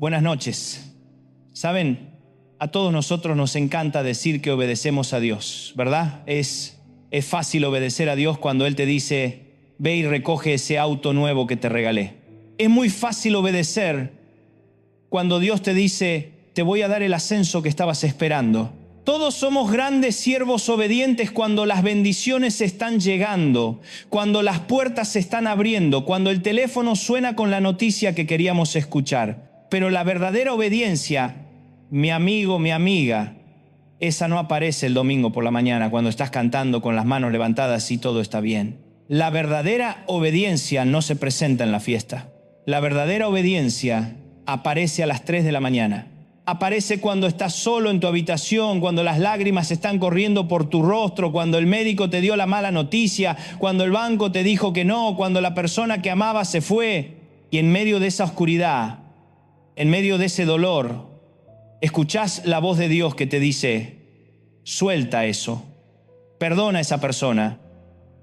Buenas noches. Saben, a todos nosotros nos encanta decir que obedecemos a Dios, ¿verdad? Es fácil obedecer a Dios cuando Él te dice, ve y recoge ese auto nuevo que te regalé. Es muy fácil obedecer cuando Dios te dice, te voy a dar el ascenso que estabas esperando. Todos somos grandes siervos obedientes cuando las bendiciones están llegando, cuando las puertas se están abriendo, cuando el teléfono suena con la noticia que queríamos escuchar. Pero la verdadera obediencia, mi amigo, mi amiga, esa no aparece el domingo por la mañana cuando estás cantando con las manos levantadas y todo está bien. La verdadera obediencia no se presenta en la fiesta. La verdadera obediencia aparece a las 3 de la mañana. Aparece cuando estás solo en tu habitación, cuando las lágrimas están corriendo por tu rostro, cuando el médico te dio la mala noticia, cuando el banco te dijo que no, cuando la persona que amabas se fue. Y en medio de esa oscuridad, en medio de ese dolor, escuchás la voz de Dios que te dice, suelta eso, perdona a esa persona,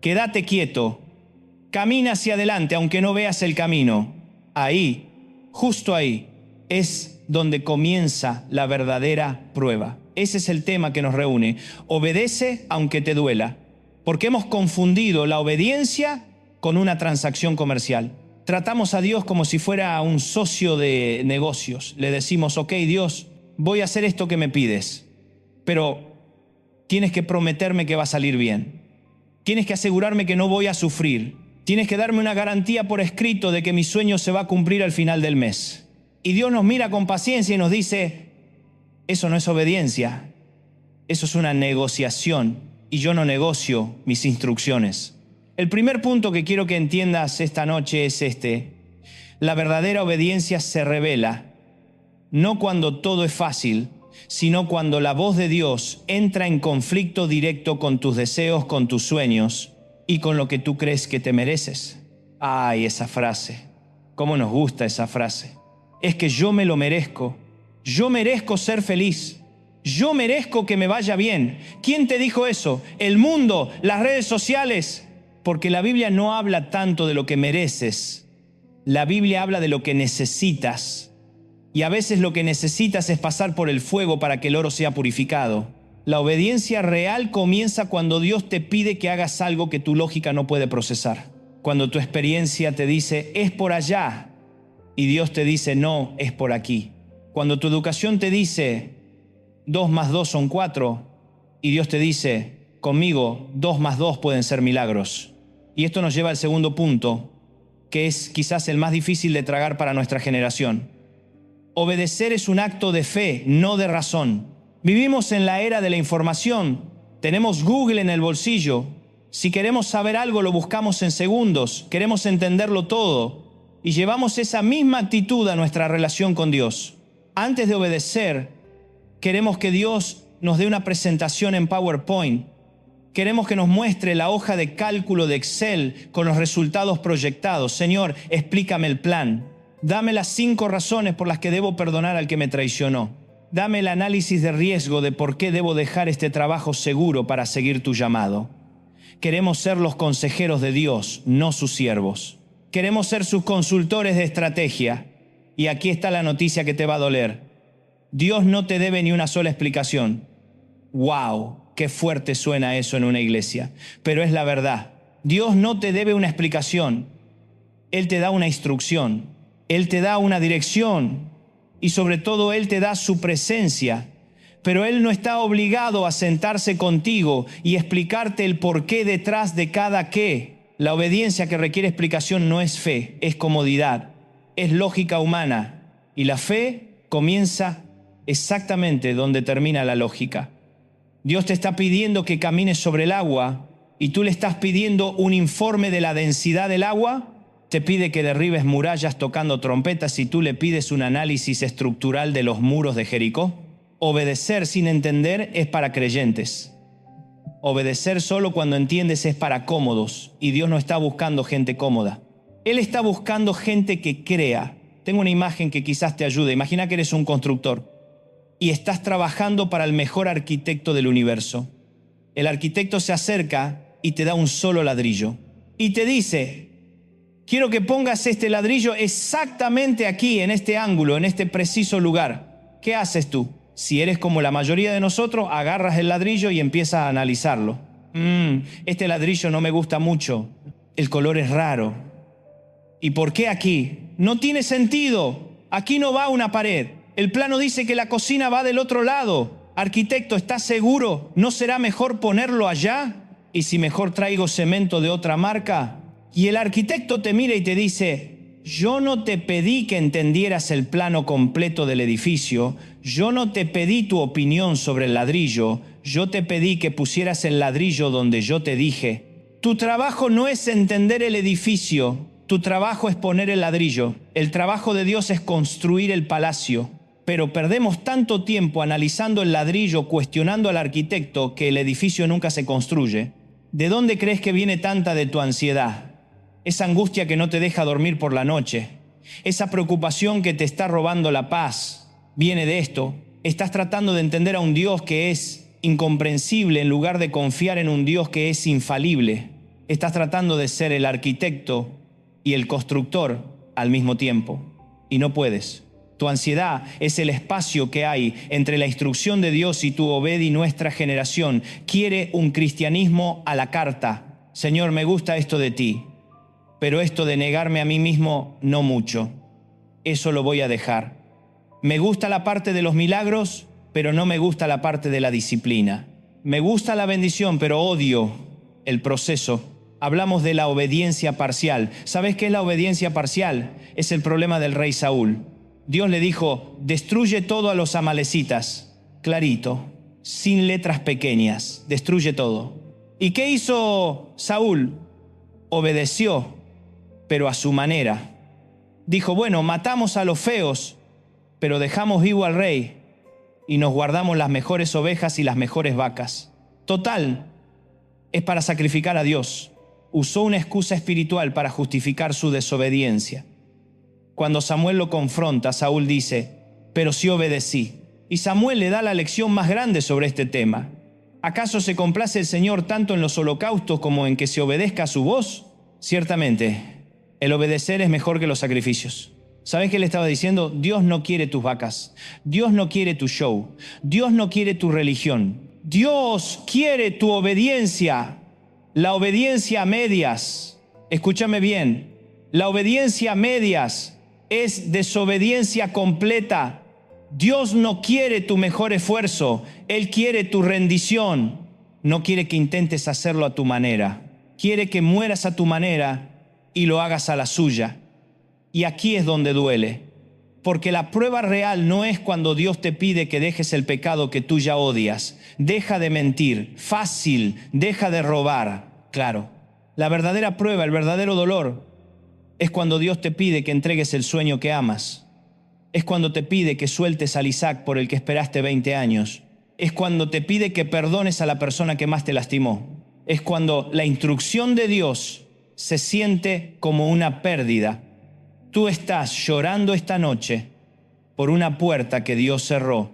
quédate quieto, camina hacia adelante aunque no veas el camino. Ahí, justo ahí, es donde comienza la verdadera prueba. Ese es el tema que nos reúne. Obedece aunque te duela, porque hemos confundido la obediencia con una transacción comercial. Tratamos a Dios como si fuera un socio de negocios. Le decimos, ok, Dios, voy a hacer esto que me pides, pero tienes que prometerme que va a salir bien. Tienes que asegurarme que no voy a sufrir. Tienes que darme una garantía por escrito de que mi sueño se va a cumplir al final del mes. Y Dios nos mira con paciencia y nos dice, eso no es obediencia, eso es una negociación y yo no negocio mis instrucciones. El primer punto que quiero que entiendas esta noche es este. La verdadera obediencia se revela no cuando todo es fácil, sino cuando la voz de Dios entra en conflicto directo con tus deseos, con tus sueños y con lo que tú crees que te mereces. Ay, esa frase, cómo nos gusta esa frase. Es que yo me lo merezco, yo merezco ser feliz, yo merezco que me vaya bien. ¿Quién te dijo eso? El mundo, las redes sociales. Porque la Biblia no habla tanto de lo que mereces, la Biblia habla de lo que necesitas. Y a veces lo que necesitas es pasar por el fuego para que el oro sea purificado. La obediencia real comienza cuando Dios te pide que hagas algo que tu lógica no puede procesar. Cuando tu experiencia te dice, es por allá, y Dios te dice, no, es por aquí. Cuando tu educación te dice, 2 más 2 son 4, y Dios te dice, conmigo 2 más 2 pueden ser milagros. Y esto nos lleva al segundo punto, que es quizás el más difícil de tragar para nuestra generación. Obedecer es un acto de fe, no de razón. Vivimos en la era de la información. Tenemos Google en el bolsillo. Si queremos saber algo, lo buscamos en segundos. Queremos entenderlo todo. Y llevamos esa misma actitud a nuestra relación con Dios. Antes de obedecer, queremos que Dios nos dé una presentación en PowerPoint. Queremos que nos muestre la hoja de cálculo de Excel con los resultados proyectados. Señor, explícame el plan. Dame las 5 razones por las que debo perdonar al que me traicionó. Dame el análisis de riesgo de por qué debo dejar este trabajo seguro para seguir tu llamado. Queremos ser los consejeros de Dios, no sus siervos. Queremos ser sus consultores de estrategia. Y aquí está la noticia que te va a doler. Dios no te debe ni una sola explicación. ¡Wow! Qué fuerte suena eso en una iglesia, pero es la verdad. Dios no te debe una explicación. Él te da una instrucción. Él te da una dirección. Y sobre todo Él te da su presencia. Pero Él no está obligado a sentarse contigo y explicarte el porqué detrás de cada qué. La obediencia que requiere explicación no es fe, es comodidad, es lógica humana. Y la fe comienza exactamente donde termina la lógica. Dios te está pidiendo que camines sobre el agua y tú le estás pidiendo un informe de la densidad del agua. Te pide que derribes murallas tocando trompetas y tú le pides un análisis estructural de los muros de Jericó. Obedecer sin entender es para creyentes. Obedecer solo cuando entiendes es para cómodos, y Dios no está buscando gente cómoda. Él está buscando gente que crea. Tengo una imagen que quizás te ayude. Imagina que eres un constructor y estás trabajando para el mejor arquitecto del universo. El arquitecto se acerca y te da un solo ladrillo y te dice, quiero que pongas este ladrillo exactamente aquí, en este ángulo, en este preciso lugar. ¿Qué haces tú? Si eres como la mayoría de nosotros, agarras el ladrillo y empiezas a analizarlo. Este ladrillo no me gusta mucho, el color es raro. ¿Y por qué aquí? No tiene sentido, aquí no va una pared. El plano dice que la cocina va del otro lado. Arquitecto, ¿estás seguro? ¿No será mejor ponerlo allá? ¿Y si mejor traigo cemento de otra marca? Y el arquitecto te mira y te dice, yo no te pedí que entendieras el plano completo del edificio, yo no te pedí tu opinión sobre el ladrillo, yo te pedí que pusieras el ladrillo donde yo te dije. Tu trabajo no es entender el edificio, tu trabajo es poner el ladrillo. El trabajo de Dios es construir el palacio. Pero perdemos tanto tiempo analizando el ladrillo, cuestionando al arquitecto, que el edificio nunca se construye. ¿De dónde crees que viene tanta de tu ansiedad? Esa angustia que no te deja dormir por la noche, esa preocupación que te está robando la paz, viene de esto. Estás tratando de entender a un Dios que es incomprensible en lugar de confiar en un Dios que es infalible. Estás tratando de ser el arquitecto y el constructor al mismo tiempo, y no puedes. Tu ansiedad es el espacio que hay entre la instrucción de Dios y tu Obed, y nuestra generación quiere un cristianismo a la carta. Señor, me gusta esto de ti, pero esto de negarme a mí mismo, no mucho. Eso lo voy a dejar. Me gusta la parte de los milagros, pero no me gusta la parte de la disciplina. Me gusta la bendición, pero odio el proceso. Hablamos de la obediencia parcial. ¿Sabes qué es la obediencia parcial? Es el problema del rey Saúl. Dios le dijo, destruye todo a los amalecitas. Clarito, sin letras pequeñas, destruye todo. ¿Y qué hizo Saúl? Obedeció, pero a su manera. Dijo, bueno, matamos a los feos, pero dejamos vivo al rey y nos guardamos las mejores ovejas y las mejores vacas. Total, es para sacrificar a Dios. Usó una excusa espiritual para justificar su desobediencia. Cuando Samuel lo confronta, Saúl dice, pero sí obedecí. Y Samuel le da la lección más grande sobre este tema. ¿Acaso se complace el Señor tanto en los holocaustos como en que se obedezca a su voz? Ciertamente, el obedecer es mejor que los sacrificios. ¿Sabes qué le estaba diciendo? Dios no quiere tus vacas. Dios no quiere tu show. Dios no quiere tu religión. Dios quiere tu obediencia. La obediencia a medias. Escúchame bien. La obediencia a medias es desobediencia completa. Dios no quiere tu mejor esfuerzo. Él quiere tu rendición. No quiere que intentes hacerlo a tu manera. Quiere que mueras a tu manera y lo hagas a la suya. Y aquí es donde duele. Porque la prueba real no es cuando Dios te pide que dejes el pecado que tú ya odias. Deja de mentir. Fácil. Deja de robar. Claro. La verdadera prueba, el verdadero dolor, es cuando Dios te pide que entregues el sueño que amas. Es cuando te pide que sueltes al Isaac por el que esperaste 20 años. Es cuando te pide que perdones a la persona que más te lastimó. Es cuando la instrucción de Dios se siente como una pérdida. Tú estás llorando esta noche por una puerta que Dios cerró.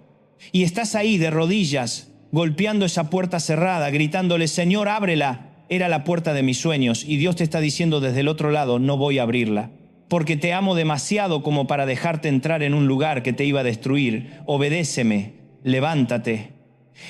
Y estás ahí de rodillas, golpeando esa puerta cerrada, gritándole, Señor, ábrela. Era la puerta de mis sueños y Dios te está diciendo desde el otro lado, no voy a abrirla. Porque te amo demasiado como para dejarte entrar en un lugar que te iba a destruir. Obedéceme, levántate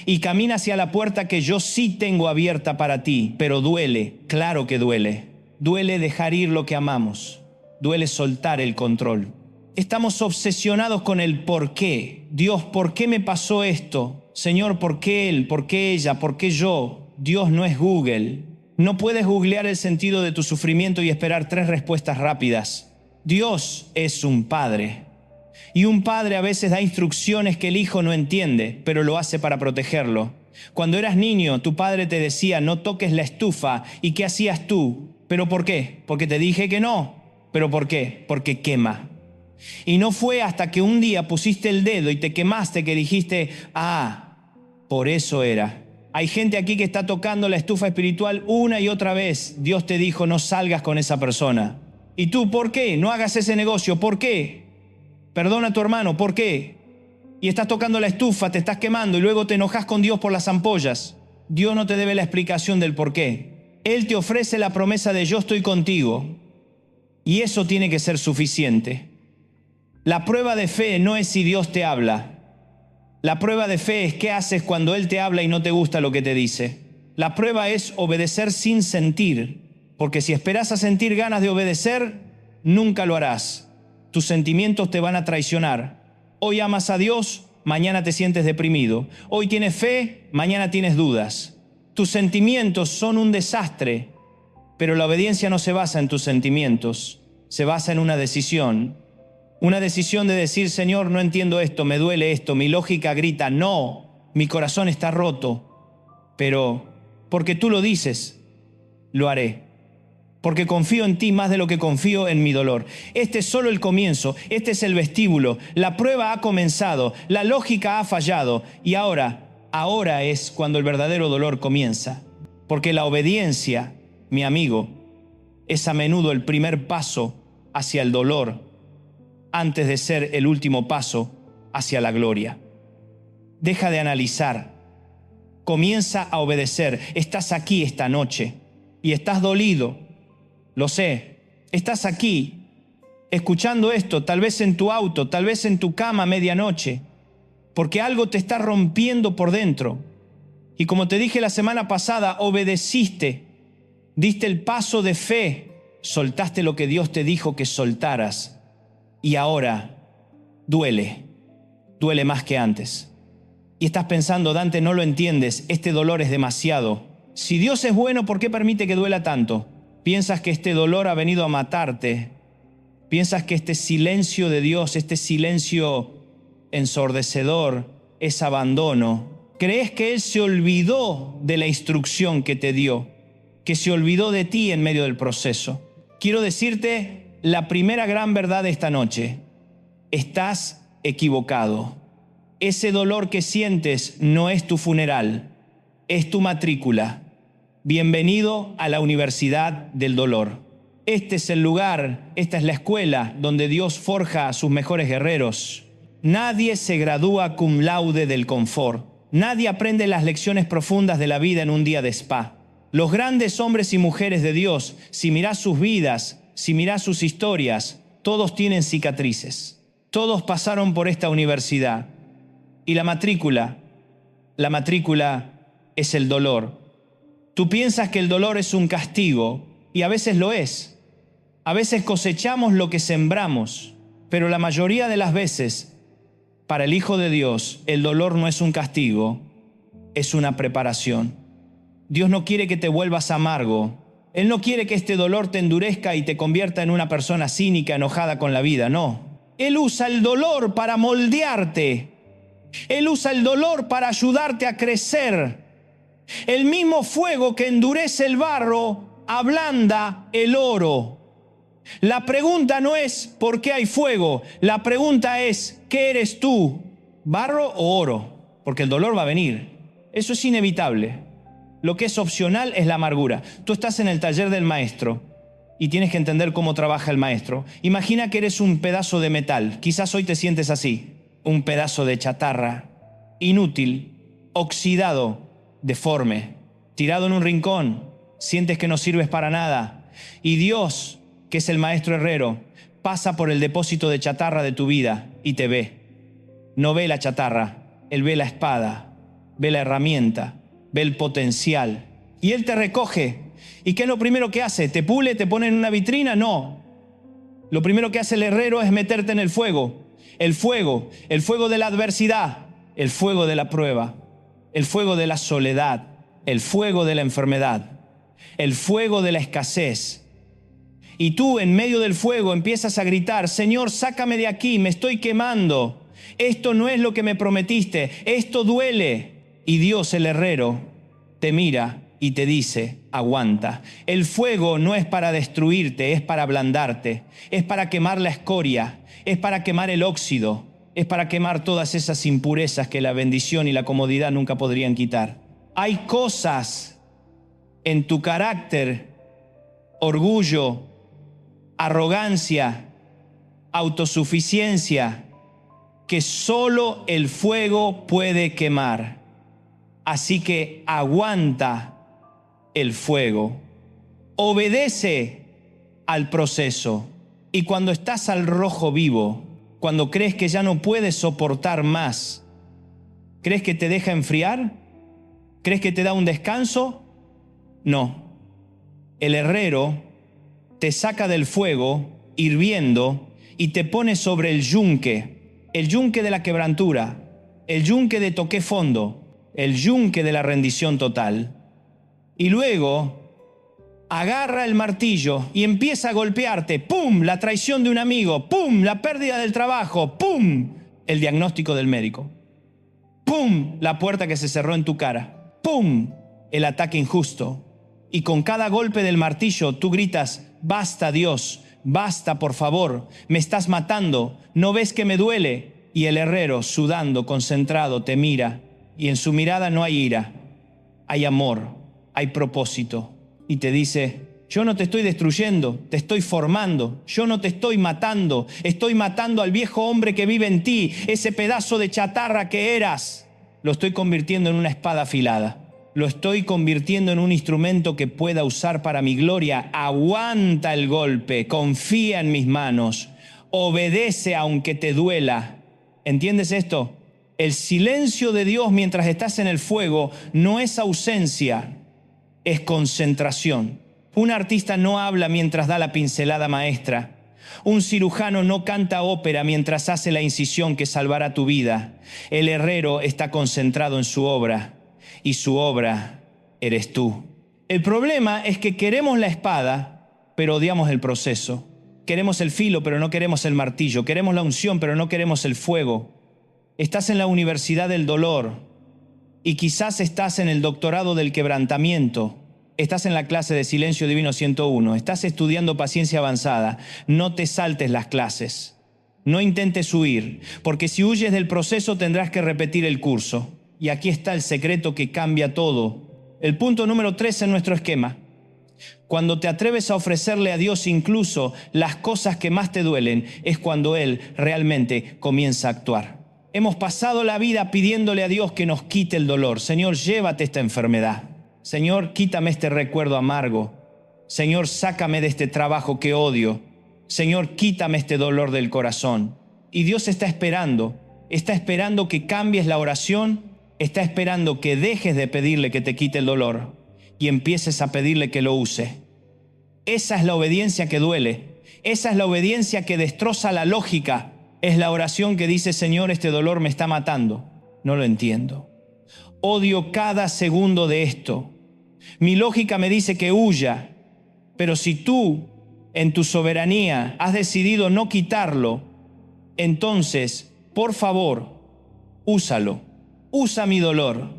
y camina hacia la puerta que yo sí tengo abierta para ti. Pero duele, claro que duele. Duele dejar ir lo que amamos. Duele soltar el control. Estamos obsesionados con el por qué. Dios, ¿por qué me pasó esto? Señor, ¿por qué él? ¿Por qué ella? ¿Por qué yo? Dios no es Google. No puedes googlear el sentido de tu sufrimiento y esperar 3 respuestas rápidas. Dios es un padre. Y un padre a veces da instrucciones que el hijo no entiende, pero lo hace para protegerlo. Cuando eras niño, tu padre te decía, no toques la estufa. ¿Y qué hacías tú? ¿Pero por qué? Porque te dije que no. ¿Pero por qué? Porque quema. Y no fue hasta que un día pusiste el dedo y te quemaste que dijiste, por eso era. Hay gente aquí que está tocando la estufa espiritual una y otra vez. Dios te dijo, no salgas con esa persona. ¿Y tú por qué? No hagas ese negocio. ¿Por qué? Perdona a tu hermano. ¿Por qué? Y estás tocando la estufa, te estás quemando y luego te enojas con Dios por las ampollas. Dios no te debe la explicación del por qué. Él te ofrece la promesa de yo estoy contigo. Y eso tiene que ser suficiente. La prueba de fe no es si Dios te habla. La prueba de fe es qué haces cuando Él te habla y no te gusta lo que te dice. La prueba es obedecer sin sentir, porque si esperas a sentir ganas de obedecer, nunca lo harás. Tus sentimientos te van a traicionar. Hoy amas a Dios, mañana te sientes deprimido. Hoy tienes fe, mañana tienes dudas. Tus sentimientos son un desastre, pero la obediencia no se basa en tus sentimientos, se basa en una decisión. Una decisión de decir, Señor, no entiendo esto, me duele esto, mi lógica grita, no, mi corazón está roto, pero porque tú lo dices, lo haré. Porque confío en ti más de lo que confío en mi dolor. Este es solo el comienzo, este es el vestíbulo, la prueba ha comenzado, la lógica ha fallado y ahora es cuando el verdadero dolor comienza. Porque la obediencia, mi amigo, es a menudo el primer paso hacia el dolor antes de ser el último paso hacia la gloria. Deja de analizar, comienza a obedecer. Estás aquí esta noche y estás dolido, lo sé. Estás aquí escuchando esto, tal vez en tu auto, tal vez en tu cama a medianoche, porque algo te está rompiendo por dentro. Y como te dije la semana pasada, obedeciste, diste el paso de fe, soltaste lo que Dios te dijo que soltaras. Y ahora duele más que antes. Y estás pensando, Dante, no lo entiendes, este dolor es demasiado. Si Dios es bueno, ¿por qué permite que duela tanto? Piensas que este dolor ha venido a matarte. Piensas que este silencio de Dios, este silencio ensordecedor, es abandono. Crees que Él se olvidó de la instrucción que te dio, que se olvidó de ti en medio del proceso. Quiero decirte la primera gran verdad de esta noche: estás equivocado. Ese dolor que sientes no es tu funeral, es tu matrícula. Bienvenido a la Universidad del Dolor. Este es el lugar, esta es la escuela donde Dios forja a sus mejores guerreros. Nadie se gradúa cum laude del confort. Nadie aprende las lecciones profundas de la vida en un día de spa. Los grandes hombres y mujeres de Dios, si mirás sus vidas, si mirás sus historias, todos tienen cicatrices. Todos pasaron por esta universidad. Y la matrícula es el dolor. Tú piensas que el dolor es un castigo, y a veces lo es. A veces cosechamos lo que sembramos, pero la mayoría de las veces, para el Hijo de Dios, el dolor no es un castigo, es una preparación. Dios no quiere que te vuelvas amargo. Él no quiere que este dolor te endurezca y te convierta en una persona cínica, enojada con la vida, no. Él usa el dolor para moldearte. Él usa el dolor para ayudarte a crecer. El mismo fuego que endurece el barro ablanda el oro. La pregunta no es ¿por qué hay fuego? La pregunta es ¿qué eres tú? ¿Barro o oro? Porque el dolor va a venir. Eso es inevitable. Lo que es opcional es la amargura. Tú estás en el taller del maestro y tienes que entender cómo trabaja el maestro. Imagina que eres un pedazo de metal. Quizás hoy te sientes así. Un pedazo de chatarra, inútil, oxidado, deforme, tirado en un rincón. Sientes que no sirves para nada. Y Dios, que es el maestro herrero, pasa por el depósito de chatarra de tu vida y te ve. No ve la chatarra, Él ve la espada, ve la herramienta, ve el potencial. Y Él te recoge. ¿Y qué es lo primero que hace? ¿Te pule, te pone en una vitrina? No. Lo primero que hace el herrero es meterte en el fuego. El fuego de la adversidad, el fuego de la prueba, el fuego de la soledad, el fuego de la enfermedad, el fuego de la escasez. Y tú en medio del fuego empiezas a gritar: Señor, sácame de aquí, me estoy quemando. Esto no es lo que me prometiste, esto duele. Y Dios, el herrero, te mira y te dice: aguanta. El fuego no es para destruirte, es para ablandarte, es para quemar la escoria, es para quemar el óxido, es para quemar todas esas impurezas que la bendición y la comodidad nunca podrían quitar. Hay cosas en tu carácter, orgullo, arrogancia, autosuficiencia, que solo el fuego puede quemar. Así que aguanta el fuego, obedece al proceso, Y cuando estás al rojo vivo, cuando crees que ya no puedes soportar más, ¿crees que te deja enfriar? ¿Crees que te da un descanso? No. El herrero te saca del fuego hirviendo y te pone sobre el yunque de la quebrantura, el yunque de toqué fondo, el yunque de la rendición total. Y luego agarra el martillo y empieza a golpearte. ¡Pum! La traición de un amigo. ¡Pum! La pérdida del trabajo. ¡Pum! El diagnóstico del médico. ¡Pum! La puerta que se cerró en tu cara. ¡Pum! El ataque injusto. Y con cada golpe del martillo tú gritas: basta, Dios, basta, por favor, me estás matando, ¿no ves que me duele? Y el herrero, sudando, concentrado, te mira, y en su mirada no hay ira, hay amor, hay propósito, y te dice: yo no te estoy destruyendo, te estoy formando, yo no te estoy matando al viejo hombre que vive en ti, ese pedazo de chatarra que eras, lo estoy convirtiendo en una espada afilada. Lo estoy convirtiendo en un instrumento que pueda usar para mi gloria. Aguanta el golpe, confía en mis manos, obedece aunque te duela. ¿Entiendes esto? El silencio de Dios mientras estás en el fuego no es ausencia, es concentración. Un artista no habla mientras da la pincelada maestra. Un cirujano no canta ópera mientras hace la incisión que salvará tu vida. El herrero está concentrado en su obra. Y su obra eres tú. El problema es que queremos la espada, pero odiamos el proceso. Queremos el filo, pero no queremos el martillo. Queremos la unción, pero no queremos el fuego. Estás en la universidad del dolor y quizás estás en el doctorado del quebrantamiento. Estás en la clase de Silencio Divino 101. Estás estudiando paciencia avanzada. No te saltes las clases. No intentes huir, porque si huyes del proceso tendrás que repetir el curso. Y aquí está el secreto que cambia todo. El punto número 3 en nuestro esquema. Cuando te atreves a ofrecerle a Dios incluso las cosas que más te duelen, es cuando Él realmente comienza a actuar. Hemos pasado la vida pidiéndole a Dios que nos quite el dolor. Señor, llévate esta enfermedad. Señor, quítame este recuerdo amargo. Señor, sácame de este trabajo que odio. Señor, quítame este dolor del corazón. Y Dios está esperando que cambies la oración. Está esperando que dejes de pedirle que te quite el dolor y empieces a pedirle que lo use. Esa es la obediencia que duele. Esa es la obediencia que destroza la lógica. Es la oración que dice: Señor, este dolor me está matando. No lo entiendo. Odio cada segundo de esto. Mi lógica me dice que huya. Pero si tú, en tu soberanía, has decidido no quitarlo, entonces, por favor, úsalo. Usa mi dolor,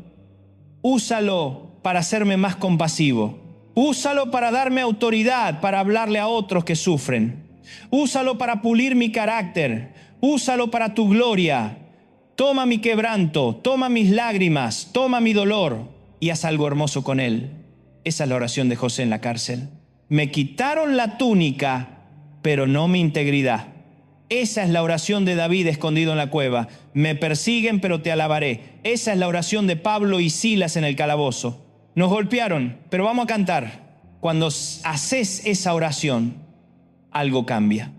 úsalo para hacerme más compasivo, úsalo para darme autoridad, para hablarle a otros que sufren, úsalo para pulir mi carácter, úsalo para tu gloria. Toma mi quebranto, toma mis lágrimas, toma mi dolor y haz algo hermoso con él. Esa es la oración de José en la cárcel. Me quitaron la túnica, pero no mi integridad. Esa es la oración de David escondido en la cueva. Me persiguen, pero te alabaré. Esa es la oración de Pablo y Silas en el calabozo. Nos golpearon, pero vamos a cantar. Cuando haces esa oración, algo cambia.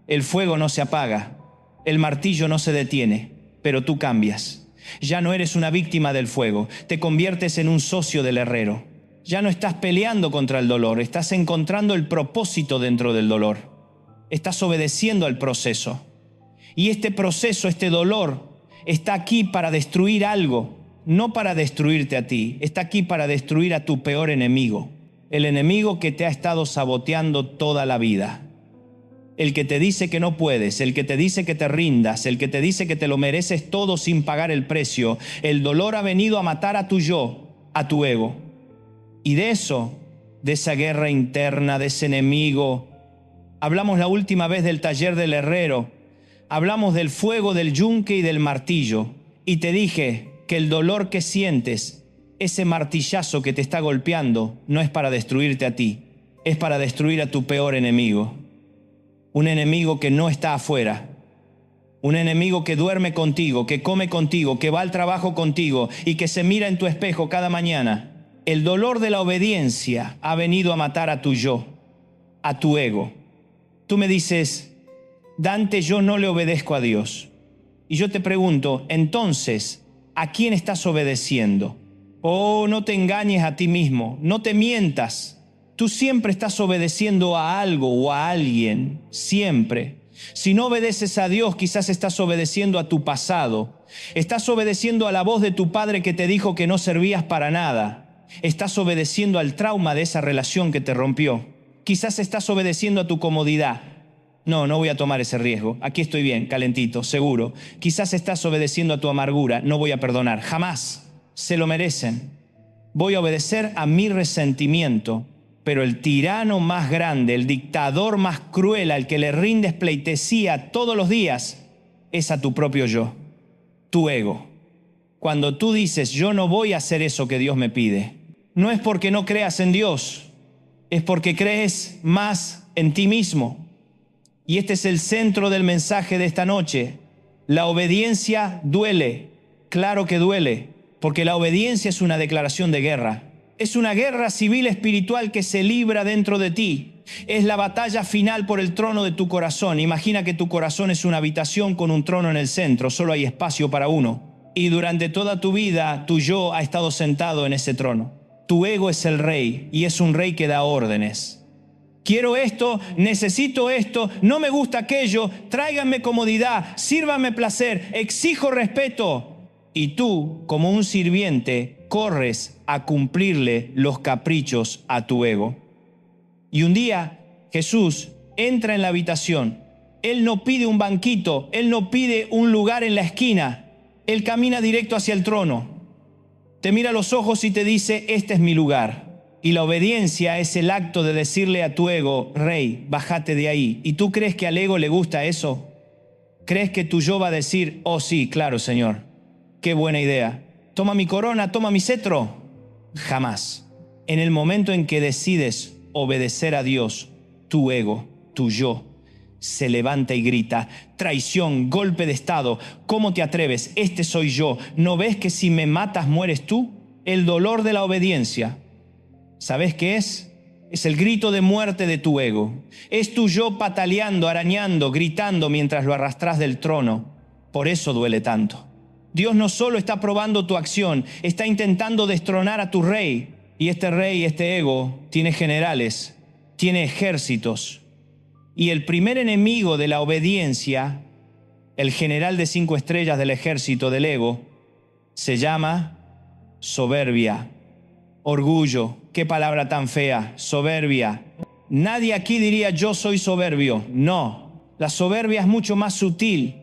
El fuego no se apaga, el martillo no se detiene, pero tú cambias. Ya no eres una víctima del fuego, te conviertes en un socio del herrero. Ya no estás peleando contra el dolor, estás encontrando el propósito dentro del dolor. Estás obedeciendo al proceso. Y este proceso, este dolor, está aquí para destruir algo, no para destruirte a ti. Está aquí para destruir a tu peor enemigo. El enemigo que te ha estado saboteando toda la vida. El que te dice que no puedes, el que te dice que te rindas, el que te dice que te lo mereces todo sin pagar el precio. El dolor ha venido a matar a tu yo, a tu ego. Y de eso, de esa guerra interna, de ese enemigo, hablamos la última vez del taller del herrero, hablamos del fuego, del yunque y del martillo. Y te dije que el dolor que sientes, ese martillazo que te está golpeando, no es para destruirte a ti, es para destruir a tu peor enemigo. Un enemigo que no está afuera, un enemigo que duerme contigo, que come contigo, que va al trabajo contigo y que se mira en tu espejo cada mañana. El dolor de la obediencia ha venido a matar a tu yo, a tu ego. Tú me dices: Dante, yo no le obedezco a Dios. Y yo te pregunto, entonces, ¿a quién estás obedeciendo? Oh, no te engañes a ti mismo, no te mientas. Tú siempre estás obedeciendo a algo o a alguien, siempre. Si no obedeces a Dios, quizás estás obedeciendo a tu pasado. Estás obedeciendo a la voz de tu padre que te dijo que no servías para nada. Estás obedeciendo al trauma de esa relación que te rompió. Quizás estás obedeciendo a tu comodidad. No, no voy a tomar ese riesgo. Aquí estoy bien, calentito, seguro. Quizás estás obedeciendo a tu amargura. No voy a perdonar. Jamás. Se lo merecen. Voy a obedecer a mi resentimiento. Pero el tirano más grande, el dictador más cruel al que le rindes pleitesía todos los días, es a tu propio yo, tu ego. Cuando tú dices, yo no voy a hacer eso que Dios me pide, no es porque no creas en Dios, es porque crees más en ti mismo. Y este es el centro del mensaje de esta noche. La obediencia duele, claro que duele, porque la obediencia es una declaración de guerra. Es una guerra civil espiritual que se libra dentro de ti. Es la batalla final por el trono de tu corazón. Imagina que tu corazón es una habitación con un trono en el centro, solo hay espacio para uno. Y durante toda tu vida, tu yo ha estado sentado en ese trono. Tu ego es el rey y es un rey que da órdenes. Quiero esto, necesito esto, no me gusta aquello, tráiganme comodidad, sírvame placer, exijo respeto. Y tú, como un sirviente, corres a cumplirle los caprichos a tu ego. Y un día Jesús entra en la habitación. Él no pide un banquito, Él no pide un lugar en la esquina. Él camina directo hacia el trono. Te mira a los ojos y te dice, este es mi lugar. Y la obediencia es el acto de decirle a tu ego, Rey, bájate de ahí. ¿Y tú crees que al ego le gusta eso? ¿Crees que tu yo va a decir, oh sí, claro, Señor? Qué buena idea. Toma mi corona, toma mi cetro. Jamás. En el momento en que decides obedecer a Dios, tu ego, tu yo, se levanta y grita, traición, golpe de estado, ¿cómo te atreves? Este soy yo. ¿No ves que si me matas mueres tú? El dolor de la obediencia. ¿Sabes qué es? Es el grito de muerte de tu ego. Es tu yo pataleando, arañando, gritando mientras lo arrastras del trono. Por eso duele tanto. Dios no solo está probando tu acción, está intentando destronar a tu rey. Y este rey, este ego, tiene generales, tiene ejércitos. Y el primer enemigo de la obediencia, el general de 5 estrellas del ejército del ego, se llama soberbia, orgullo. Qué palabra tan fea, soberbia. Nadie aquí diría yo soy soberbio. No, la soberbia es mucho más sutil.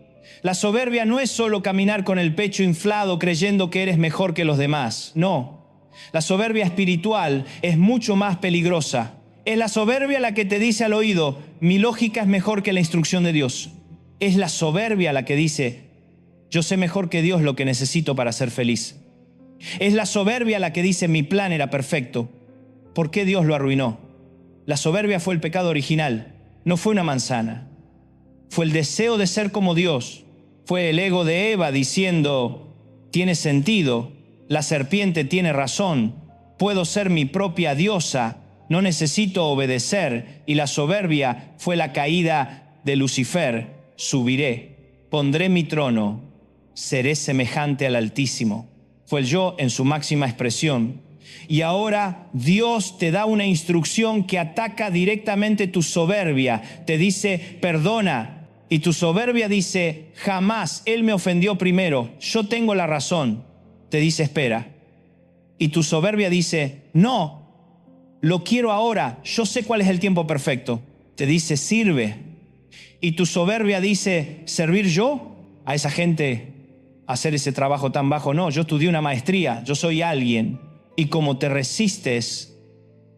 La soberbia no es solo caminar con el pecho inflado creyendo que eres mejor que los demás. No, la soberbia espiritual es mucho más peligrosa. Es la soberbia la que te dice al oído, mi lógica es mejor que la instrucción de Dios. Es la soberbia la que dice, yo sé mejor que Dios lo que necesito para ser feliz. Es la soberbia la que dice, mi plan era perfecto. ¿Por qué Dios lo arruinó? La soberbia fue el pecado original, no fue una manzana. Fue el deseo de ser como Dios. Fue el ego de Eva diciendo, tiene sentido, la serpiente tiene razón, puedo ser mi propia diosa, no necesito obedecer. Y la soberbia fue la caída de Lucifer, subiré, pondré mi trono, seré semejante al Altísimo. Fue el yo en su máxima expresión. Y ahora Dios te da una instrucción que ataca directamente tu soberbia. Te dice, perdona. Y tu soberbia dice, jamás, Él me ofendió primero, yo tengo la razón. Te dice, espera. Y tu soberbia dice, no, lo quiero ahora, yo sé cuál es el tiempo perfecto. Te dice, sirve. Y tu soberbia dice, ¿servir yo a esa gente? Hacer ese trabajo tan bajo. No, yo estudié una maestría, yo soy alguien. Y como te resistes,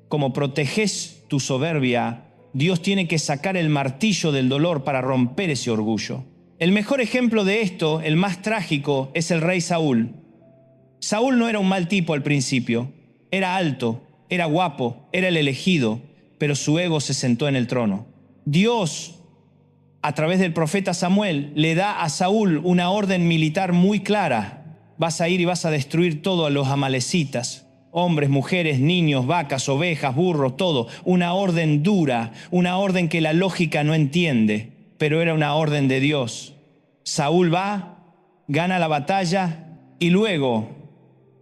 como proteges tu soberbia, Dios tiene que sacar el martillo del dolor para romper ese orgullo. El mejor ejemplo de esto, el más trágico, es el rey Saúl. Saúl no era un mal tipo al principio. Era alto, era guapo, era el elegido, pero su ego se sentó en el trono. Dios, a través del profeta Samuel, le da a Saúl una orden militar muy clara. Vas a ir y vas a destruir todo a los amalecitas. Hombres, mujeres, niños, vacas, ovejas, burros, todo. Una orden dura, una orden que la lógica no entiende. pero era una orden de Dios. Saúl va, gana la batalla y luego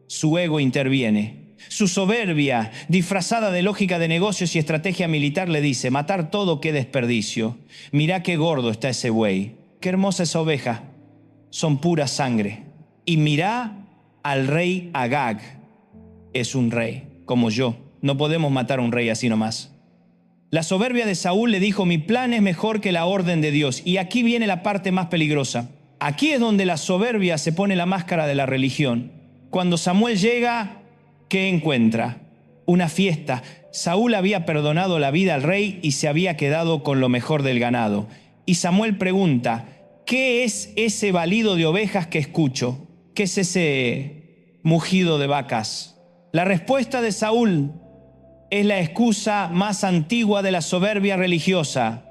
su ego interviene. Su soberbia, disfrazada de lógica de negocios y estrategia militar, le dice: matar todo, qué desperdicio. Mirá qué gordo está ese buey, qué hermosa esa oveja, son pura sangre. Y mirá al rey Agag, es un rey como yo, no podemos matar a un rey así nomás. La soberbia de Saúl le dijo: mi plan es mejor que la orden de Dios. Y aquí viene la parte más peligrosa. Aquí es donde la soberbia se pone la máscara de la religión. Cuando Samuel llega, ¿qué encuentra? Una fiesta. Saúl había perdonado la vida al rey y se había quedado con lo mejor del ganado. Y Samuel pregunta: ¿qué es ese balido de ovejas que escucho? ¿Qué es ese mugido de vacas? La respuesta de Saúl es la excusa más antigua de la soberbia religiosa.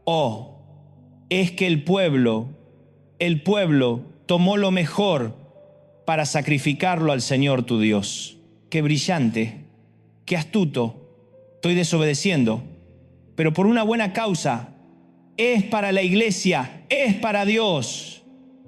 Oh, es que el pueblo tomó lo mejor para sacrificarlo al Señor tu Dios. Qué brillante, qué astuto. Estoy desobedeciendo, pero por una buena causa. Es para la iglesia, es para Dios.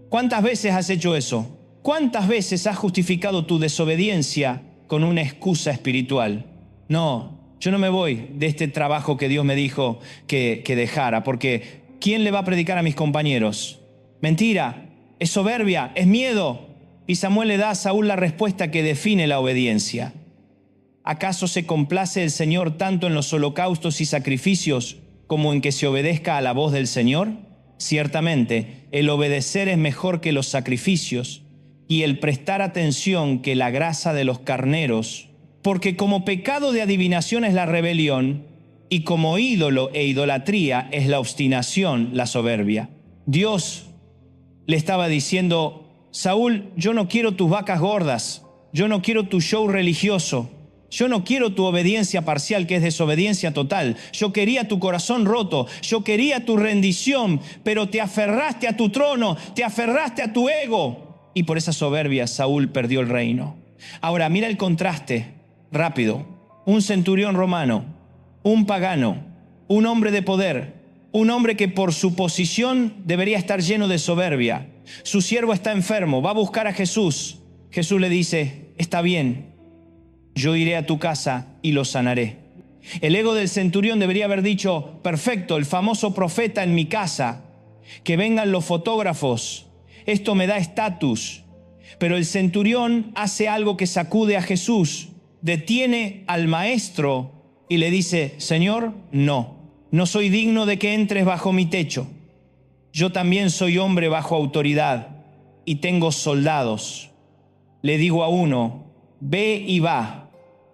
¿Cuántas veces has hecho eso? ¿Cuántas veces has justificado tu desobediencia con una excusa espiritual? No, yo no me voy de este trabajo que Dios me dijo que dejara, porque ¿quién le va a predicar a mis compañeros? Mentira, es soberbia, es miedo. Y Samuel le da a Saúl la respuesta que define la obediencia. ¿Acaso se complace el Señor tanto en los holocaustos y sacrificios como en que se obedezca a la voz del Señor? Ciertamente, el obedecer es mejor que los sacrificios y el prestar atención que la grasa de los carneros, porque como pecado de adivinación es la rebelión y como ídolo e idolatría es la obstinación, la soberbia. Dios le estaba diciendo: Saúl, yo no quiero tus vacas gordas, yo no quiero tu show religioso, yo no quiero tu obediencia parcial, que es desobediencia total. Yo quería tu corazón roto, yo quería tu rendición, pero te aferraste a tu trono, te aferraste a tu ego. Y por esa soberbia Saúl perdió el reino. Ahora mira el contraste, rápido. Un centurión romano, un pagano, un hombre de poder, un hombre que por su posición debería estar lleno de soberbia. Su siervo está enfermo, va a buscar a Jesús. Jesús le dice: está bien, yo iré a tu casa y lo sanaré. El ego del centurión debería haber dicho: perfecto, el famoso profeta en mi casa, que vengan los fotógrafos, esto me da estatus. Pero el centurión hace algo que sacude a Jesús, detiene al maestro y le dice: Señor, no soy digno de que entres bajo mi techo. Yo también soy hombre bajo autoridad y tengo soldados. Le digo a uno: ve y va,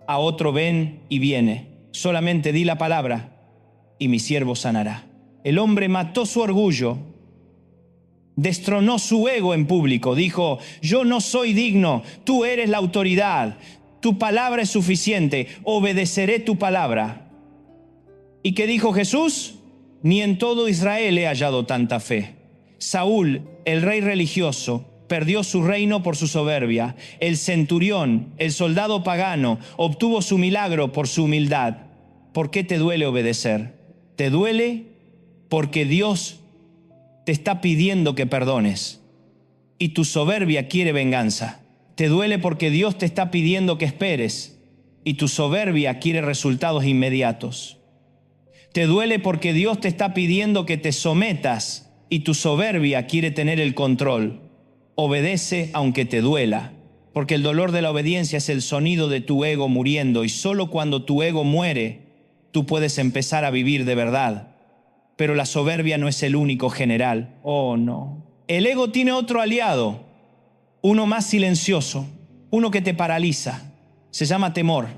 a otro: ven y viene. Solamente di la palabra y mi siervo sanará. El hombre mató su orgullo, destronó su ego en público, dijo: yo no soy digno, tú eres la autoridad, tu palabra es suficiente, obedeceré tu palabra. ¿Y qué dijo Jesús? Ni en todo Israel he hallado tanta fe. Saúl, el rey religioso, perdió su reino por su soberbia. El centurión, el soldado pagano, obtuvo su milagro por su humildad. ¿Por qué te duele obedecer? Te duele porque Dios te está pidiendo que perdones y tu soberbia quiere venganza. Te duele porque Dios te está pidiendo que esperes y tu soberbia quiere resultados inmediatos. Te duele porque Dios te está pidiendo que te sometas y tu soberbia quiere tener el control. Obedece aunque te duela, porque el dolor de la obediencia es el sonido de tu ego muriendo, y solo cuando tu ego muere, tú puedes empezar a vivir de verdad. Pero la soberbia no es el único general. Oh, no. El ego tiene otro aliado, uno más silencioso, uno que te paraliza. Se llama temor,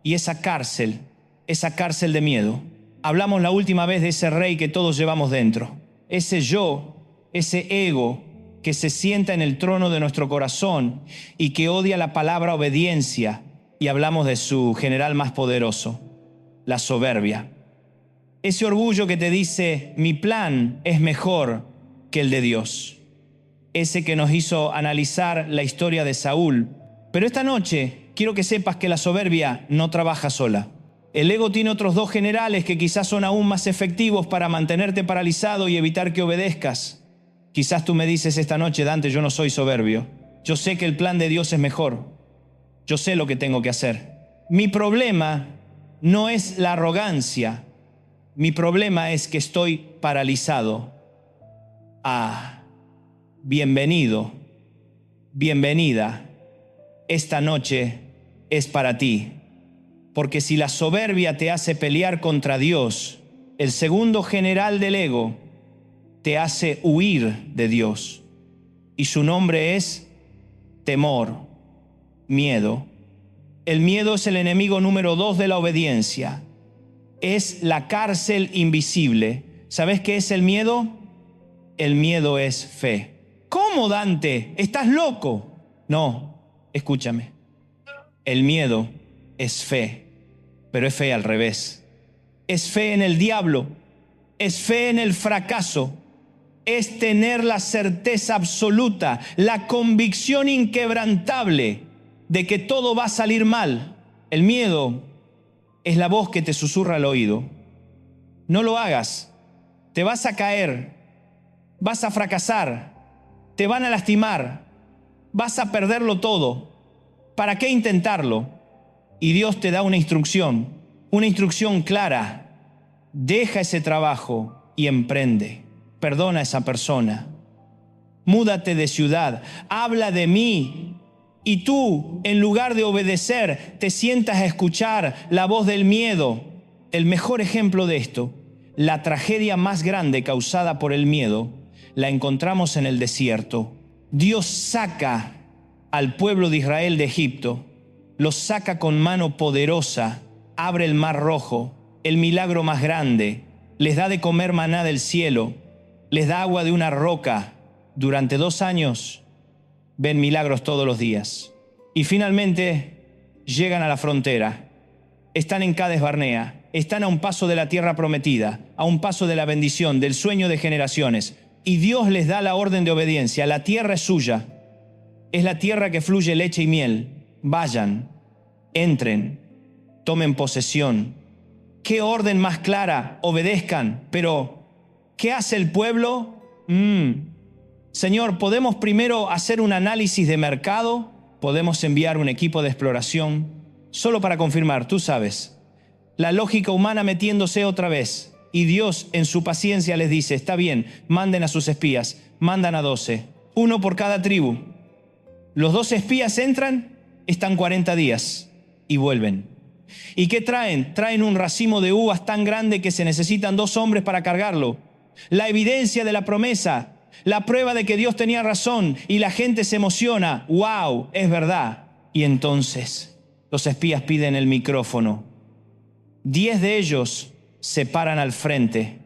y esa cárcel de miedo. Hablamos la última vez de ese rey que todos llevamos dentro. Ese yo, ese ego que se sienta en el trono de nuestro corazón y que odia la palabra obediencia. Y hablamos de su general más poderoso, la soberbia. Ese orgullo que te dice: mi plan es mejor que el de Dios. Ese que nos hizo analizar la historia de Saúl. Pero esta noche quiero que sepas que la soberbia no trabaja sola. El ego tiene otros dos generales que quizás son aún más efectivos para mantenerte paralizado y evitar que obedezcas. Quizás tú me dices esta noche: Dante, yo no soy soberbio. Yo sé que el plan de Dios es mejor. Yo sé lo que tengo que hacer. Mi problema no es la arrogancia. Mi problema es que estoy paralizado. Bienvenido, bienvenida. Esta noche es para ti. Porque si la soberbia te hace pelear contra Dios, el segundo general del ego te hace huir de Dios. Y su nombre es temor, miedo. El miedo es el enemigo número 2 de la obediencia. Es la cárcel invisible. ¿Sabes qué es el miedo? El miedo es fe. ¿Cómo, Dante? ¿Estás loco? No, escúchame. El miedo es fe. Pero es fe al revés. Es fe en el diablo. Es fe en el fracaso. Es tener la certeza absoluta, la convicción inquebrantable de que todo va a salir mal. El miedo es la voz que te susurra al oído: no lo hagas, te vas a caer, vas a fracasar, te van a lastimar, vas a perderlo todo. ¿Para qué intentarlo? Y Dios te da una instrucción clara: deja ese trabajo y emprende. Perdona a esa persona. Múdate de ciudad. Habla de mí. Y tú, en lugar de obedecer, te sientas a escuchar la voz del miedo. El mejor ejemplo de esto, la tragedia más grande causada por el miedo, la encontramos en el desierto. Dios saca al pueblo de Israel de Egipto. Los saca con mano poderosa, abre el mar rojo, el milagro más grande, les da de comer maná del cielo, les da agua de una roca. Durante 2 años ven milagros todos los días. Y finalmente llegan a la frontera, están en Cades Barnea, están a un paso de la tierra prometida, a un paso de la bendición, del sueño de generaciones. Y Dios les da la orden de obediencia. La tierra es suya, es la tierra que fluye leche y miel. Vayan, entren, tomen posesión. ¿Qué orden más clara? Obedezcan. Pero, ¿qué hace el pueblo? Señor, ¿podemos primero hacer un análisis de mercado? ¿Podemos enviar un equipo de exploración? Solo para confirmar, tú sabes. La lógica humana metiéndose otra vez. Y Dios en su paciencia les dice: está bien, manden a sus espías. Mandan a 12, uno por cada tribu. Los 12 espías entran, están 40 días y vuelven. ¿Y qué traen? Traen un racimo de uvas tan grande que se necesitan 2 hombres para cargarlo. La evidencia de la promesa, la prueba de que Dios tenía razón, y la gente se emociona. ¡Wow! Es verdad. Y entonces los espías piden el micrófono. 10 de ellos se paran al frente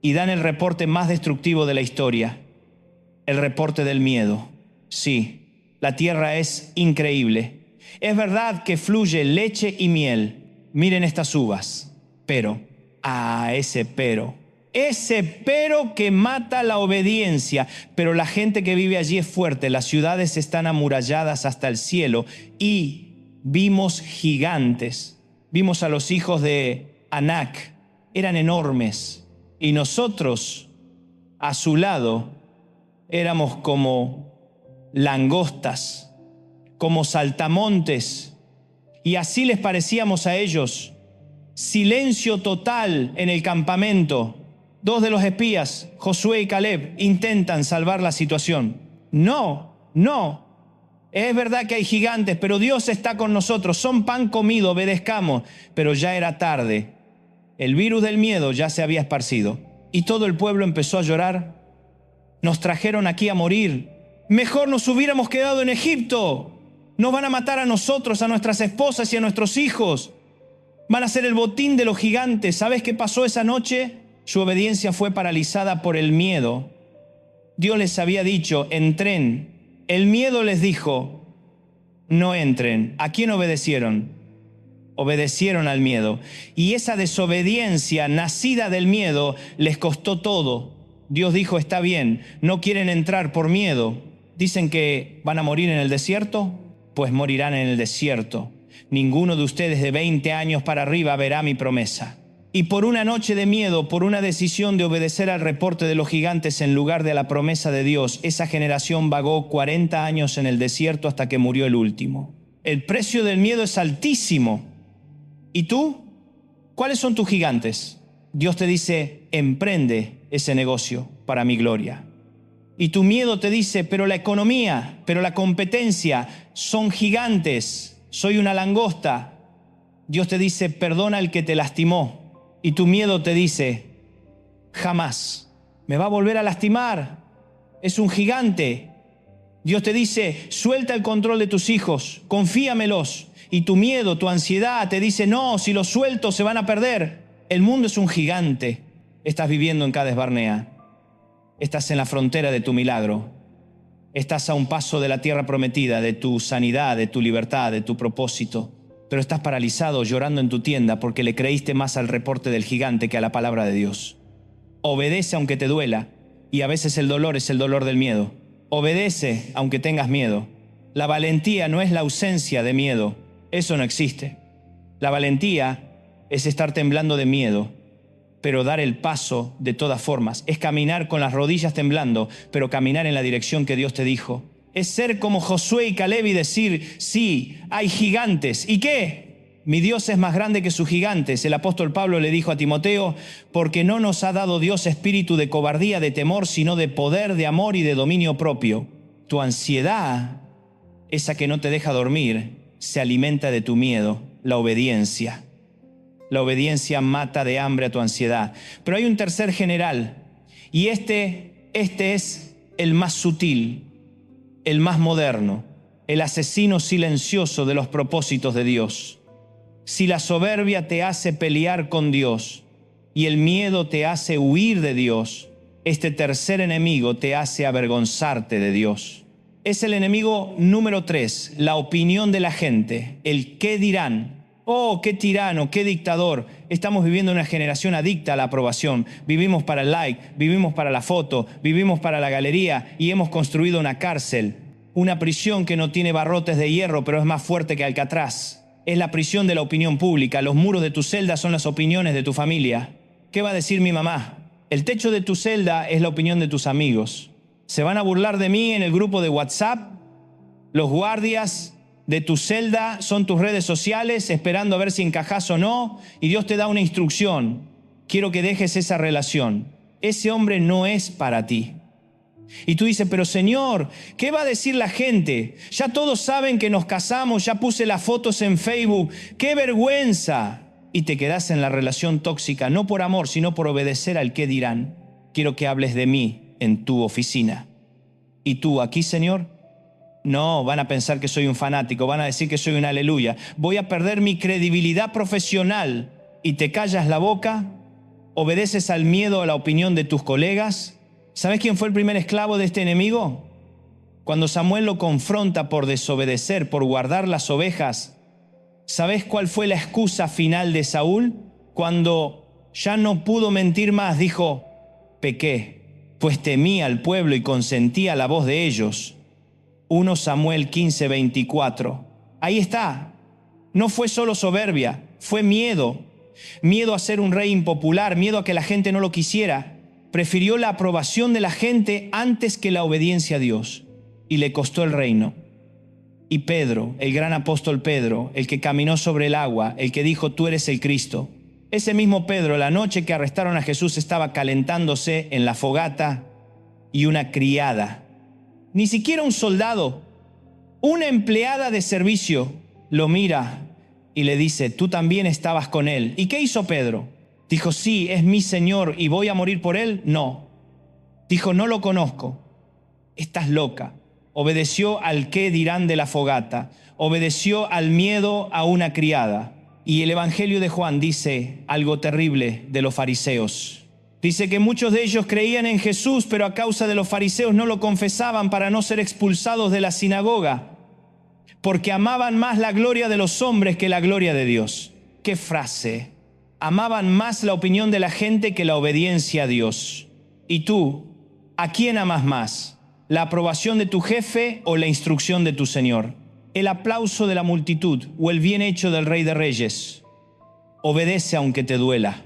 y dan el reporte más destructivo de la historia. El reporte del miedo. Sí, la tierra es increíble. Es verdad que fluye leche y miel. Miren estas uvas. Pero, ese pero que mata la obediencia. Pero la gente que vive allí es fuerte. Las ciudades están amuralladas hasta el cielo. Y vimos gigantes. Vimos a los hijos de Anac. Eran enormes. Y nosotros, a su lado, éramos como langostas, como saltamontes, y así les parecíamos a ellos. Silencio total en el campamento. 2 de los espías, Josué y Caleb, intentan salvar la situación. No. Es verdad que hay gigantes, pero Dios está con nosotros. Son pan comido, obedezcamos. Pero ya era tarde. El virus del miedo ya se había esparcido. Y todo el pueblo empezó a llorar. Nos trajeron aquí a morir. Mejor nos hubiéramos quedado en Egipto. Nos van a matar a nosotros, a nuestras esposas y a nuestros hijos. Van a ser el botín de los gigantes. ¿Sabes qué pasó esa noche? Su obediencia fue paralizada por el miedo. Dios les había dicho: entren. El miedo les dijo: no entren. ¿A quién obedecieron? Obedecieron al miedo. Y esa desobediencia nacida del miedo les costó todo. Dios dijo: está bien, no quieren entrar por miedo. Dicen que van a morir en el desierto, pues morirán en el desierto. Ninguno de ustedes de 20 años para arriba verá mi promesa. Y por una noche de miedo, por una decisión de obedecer al reporte de los gigantes en lugar de la promesa de Dios, esa generación vagó 40 años en el desierto hasta que murió el último. El precio del miedo es altísimo. ¿Y tú? ¿Cuáles son tus gigantes? Dios te dice, emprende ese negocio para mi gloria. Y tu miedo te dice, pero la economía, pero la competencia son gigantes, soy una langosta. Dios te dice, perdona al que te lastimó. Y tu miedo te dice, jamás me va a volver a lastimar, es un gigante. Dios te dice, suelta el control de tus hijos, confíamelos. Y tu miedo, tu ansiedad te dice, no, si los suelto se van a perder. El mundo es un gigante. Estás viviendo en Cades Barnea. Estás en la frontera de tu milagro. Estás a un paso de la tierra prometida, de tu sanidad, de tu libertad, de tu propósito. Pero estás paralizado, llorando en tu tienda porque le creíste más al reporte del gigante que a la palabra de Dios. Obedece aunque te duela. Y a veces el dolor es el dolor del miedo. Obedece aunque tengas miedo. La valentía no es la ausencia de miedo. Eso no existe. La valentía es estar temblando de miedo, pero dar el paso de todas formas. Es caminar con las rodillas temblando, pero caminar en la dirección que Dios te dijo. Es ser como Josué y Caleb y decir, sí, hay gigantes. ¿Y qué? Mi Dios es más grande que sus gigantes. El apóstol Pablo le dijo a Timoteo, porque no nos ha dado Dios espíritu de cobardía, de temor, sino de poder, de amor y de dominio propio. Tu ansiedad, esa que no te deja dormir, se alimenta de tu miedo, la obediencia. La obediencia mata de hambre a tu ansiedad. Pero hay un tercer general, y este es el más sutil, el más moderno, el asesino silencioso de los propósitos de Dios. Si la soberbia te hace pelear con Dios y el miedo te hace huir de Dios, este tercer enemigo te hace avergonzarte de Dios. Es el enemigo número 3, la opinión de la gente, el qué dirán. Oh, qué tirano, qué dictador. Estamos viviendo una generación adicta a la aprobación. Vivimos para el like, vivimos para la foto, vivimos para la galería y hemos construido una cárcel, una prisión que no tiene barrotes de hierro, pero es más fuerte que Alcatraz. Es la prisión de la opinión pública. Los muros de tu celda son las opiniones de tu familia. ¿Qué va a decir mi mamá? El techo de tu celda es la opinión de tus amigos. ¿Se van a burlar de mí en el grupo de WhatsApp? Los guardias de tu celda son tus redes sociales, esperando a ver si encajas o no, y Dios te da una instrucción. Quiero que dejes esa relación. Ese hombre no es para ti. Y tú dices, pero Señor, ¿qué va a decir la gente? Ya todos saben que nos casamos, ya puse las fotos en Facebook. ¡Qué vergüenza! Y te quedas en la relación tóxica, no por amor, sino por obedecer al qué dirán. Quiero que hables de mí en tu oficina. ¿Y tú aquí, Señor? No, van a pensar que soy un fanático, van a decir que soy un aleluya. Voy a perder mi credibilidad profesional. ¿Y te callas la boca? ¿Obedeces al miedo, a la opinión de tus colegas? ¿Sabes quién fue el primer esclavo de este enemigo? Cuando Samuel lo confronta por desobedecer, por guardar las ovejas, ¿sabes cuál fue la excusa final de Saúl? Cuando ya no pudo mentir más, dijo, pequé, pues temía al pueblo y consentía la voz de ellos. 1 Samuel 15:24. Ahí está. No fue solo soberbia, fue miedo. Miedo a ser un rey impopular, miedo a que la gente no lo quisiera. Prefirió la aprobación de la gente antes que la obediencia a Dios. Y le costó el reino. Y Pedro, el gran apóstol Pedro, el que caminó sobre el agua, el que dijo, tú eres el Cristo. Ese mismo Pedro, la noche que arrestaron a Jesús, estaba calentándose en la fogata y una criada, ni siquiera un soldado, una empleada de servicio, lo mira y le dice, tú también estabas con él. ¿Y qué hizo Pedro? Dijo, sí, es mi Señor y voy a morir por él. No. Dijo, no lo conozco. Estás loca. Obedeció al qué dirán de la fogata. Obedeció al miedo a una criada. Y el Evangelio de Juan dice algo terrible de los fariseos. Dice que muchos de ellos creían en Jesús, pero a causa de los fariseos no lo confesaban para no ser expulsados de la sinagoga, porque amaban más la gloria de los hombres que la gloria de Dios. ¡Qué frase! Amaban más la opinión de la gente que la obediencia a Dios. ¿Y tú, a quién amas más? ¿La aprobación de tu jefe o la instrucción de tu Señor? el aplauso de la multitud o el bien hecho del Rey de Reyes. Obedece aunque te duela.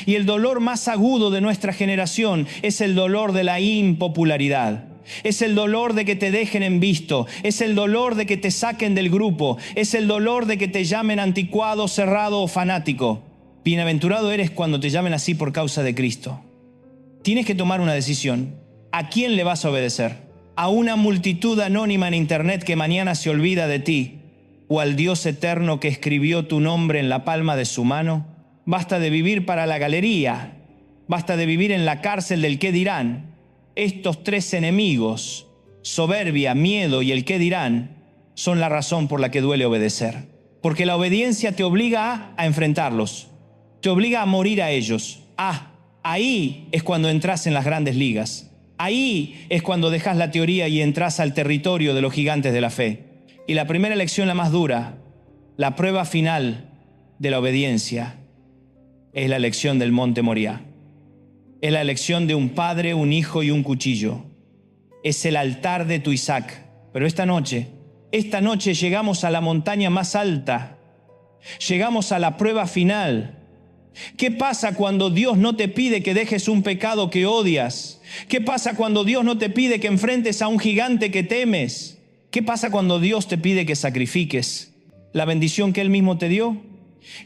Y el dolor más agudo de nuestra generación es el dolor de la impopularidad. Es el dolor de que te dejen en visto. Es el dolor de que te saquen del grupo. Es el dolor de que te llamen anticuado, cerrado o fanático. Bienaventurado eres cuando te llamen así por causa de Cristo. Tienes que tomar una decisión. ¿A quién le vas a obedecer? ¿A una multitud anónima en internet que mañana se olvida de ti? ¿O al Dios eterno que escribió tu nombre en la palma de su mano? Basta de vivir para la galería. Basta de vivir en la cárcel del qué dirán. Estos tres enemigos, soberbia, miedo y el qué dirán, son la razón por la que duele obedecer. Porque la obediencia te obliga a enfrentarlos. Te obliga a morir a ellos. Ahí es cuando entras en las grandes ligas. Ahí es cuando dejas la teoría y entras al territorio de los gigantes de la fe. Y la primera lección, la más dura, la prueba final de la obediencia, es la elección del monte Moriah. Es la elección de un padre, un hijo y un cuchillo. Es el altar de tu Isaac. Pero esta noche llegamos a la montaña más alta. Llegamos a la prueba final. ¿Qué pasa cuando Dios no te pide que dejes un pecado que odias? ¿Qué pasa cuando Dios no te pide que enfrentes a un gigante que temes? ¿Qué pasa cuando Dios te pide que sacrifiques la bendición que Él mismo te dio?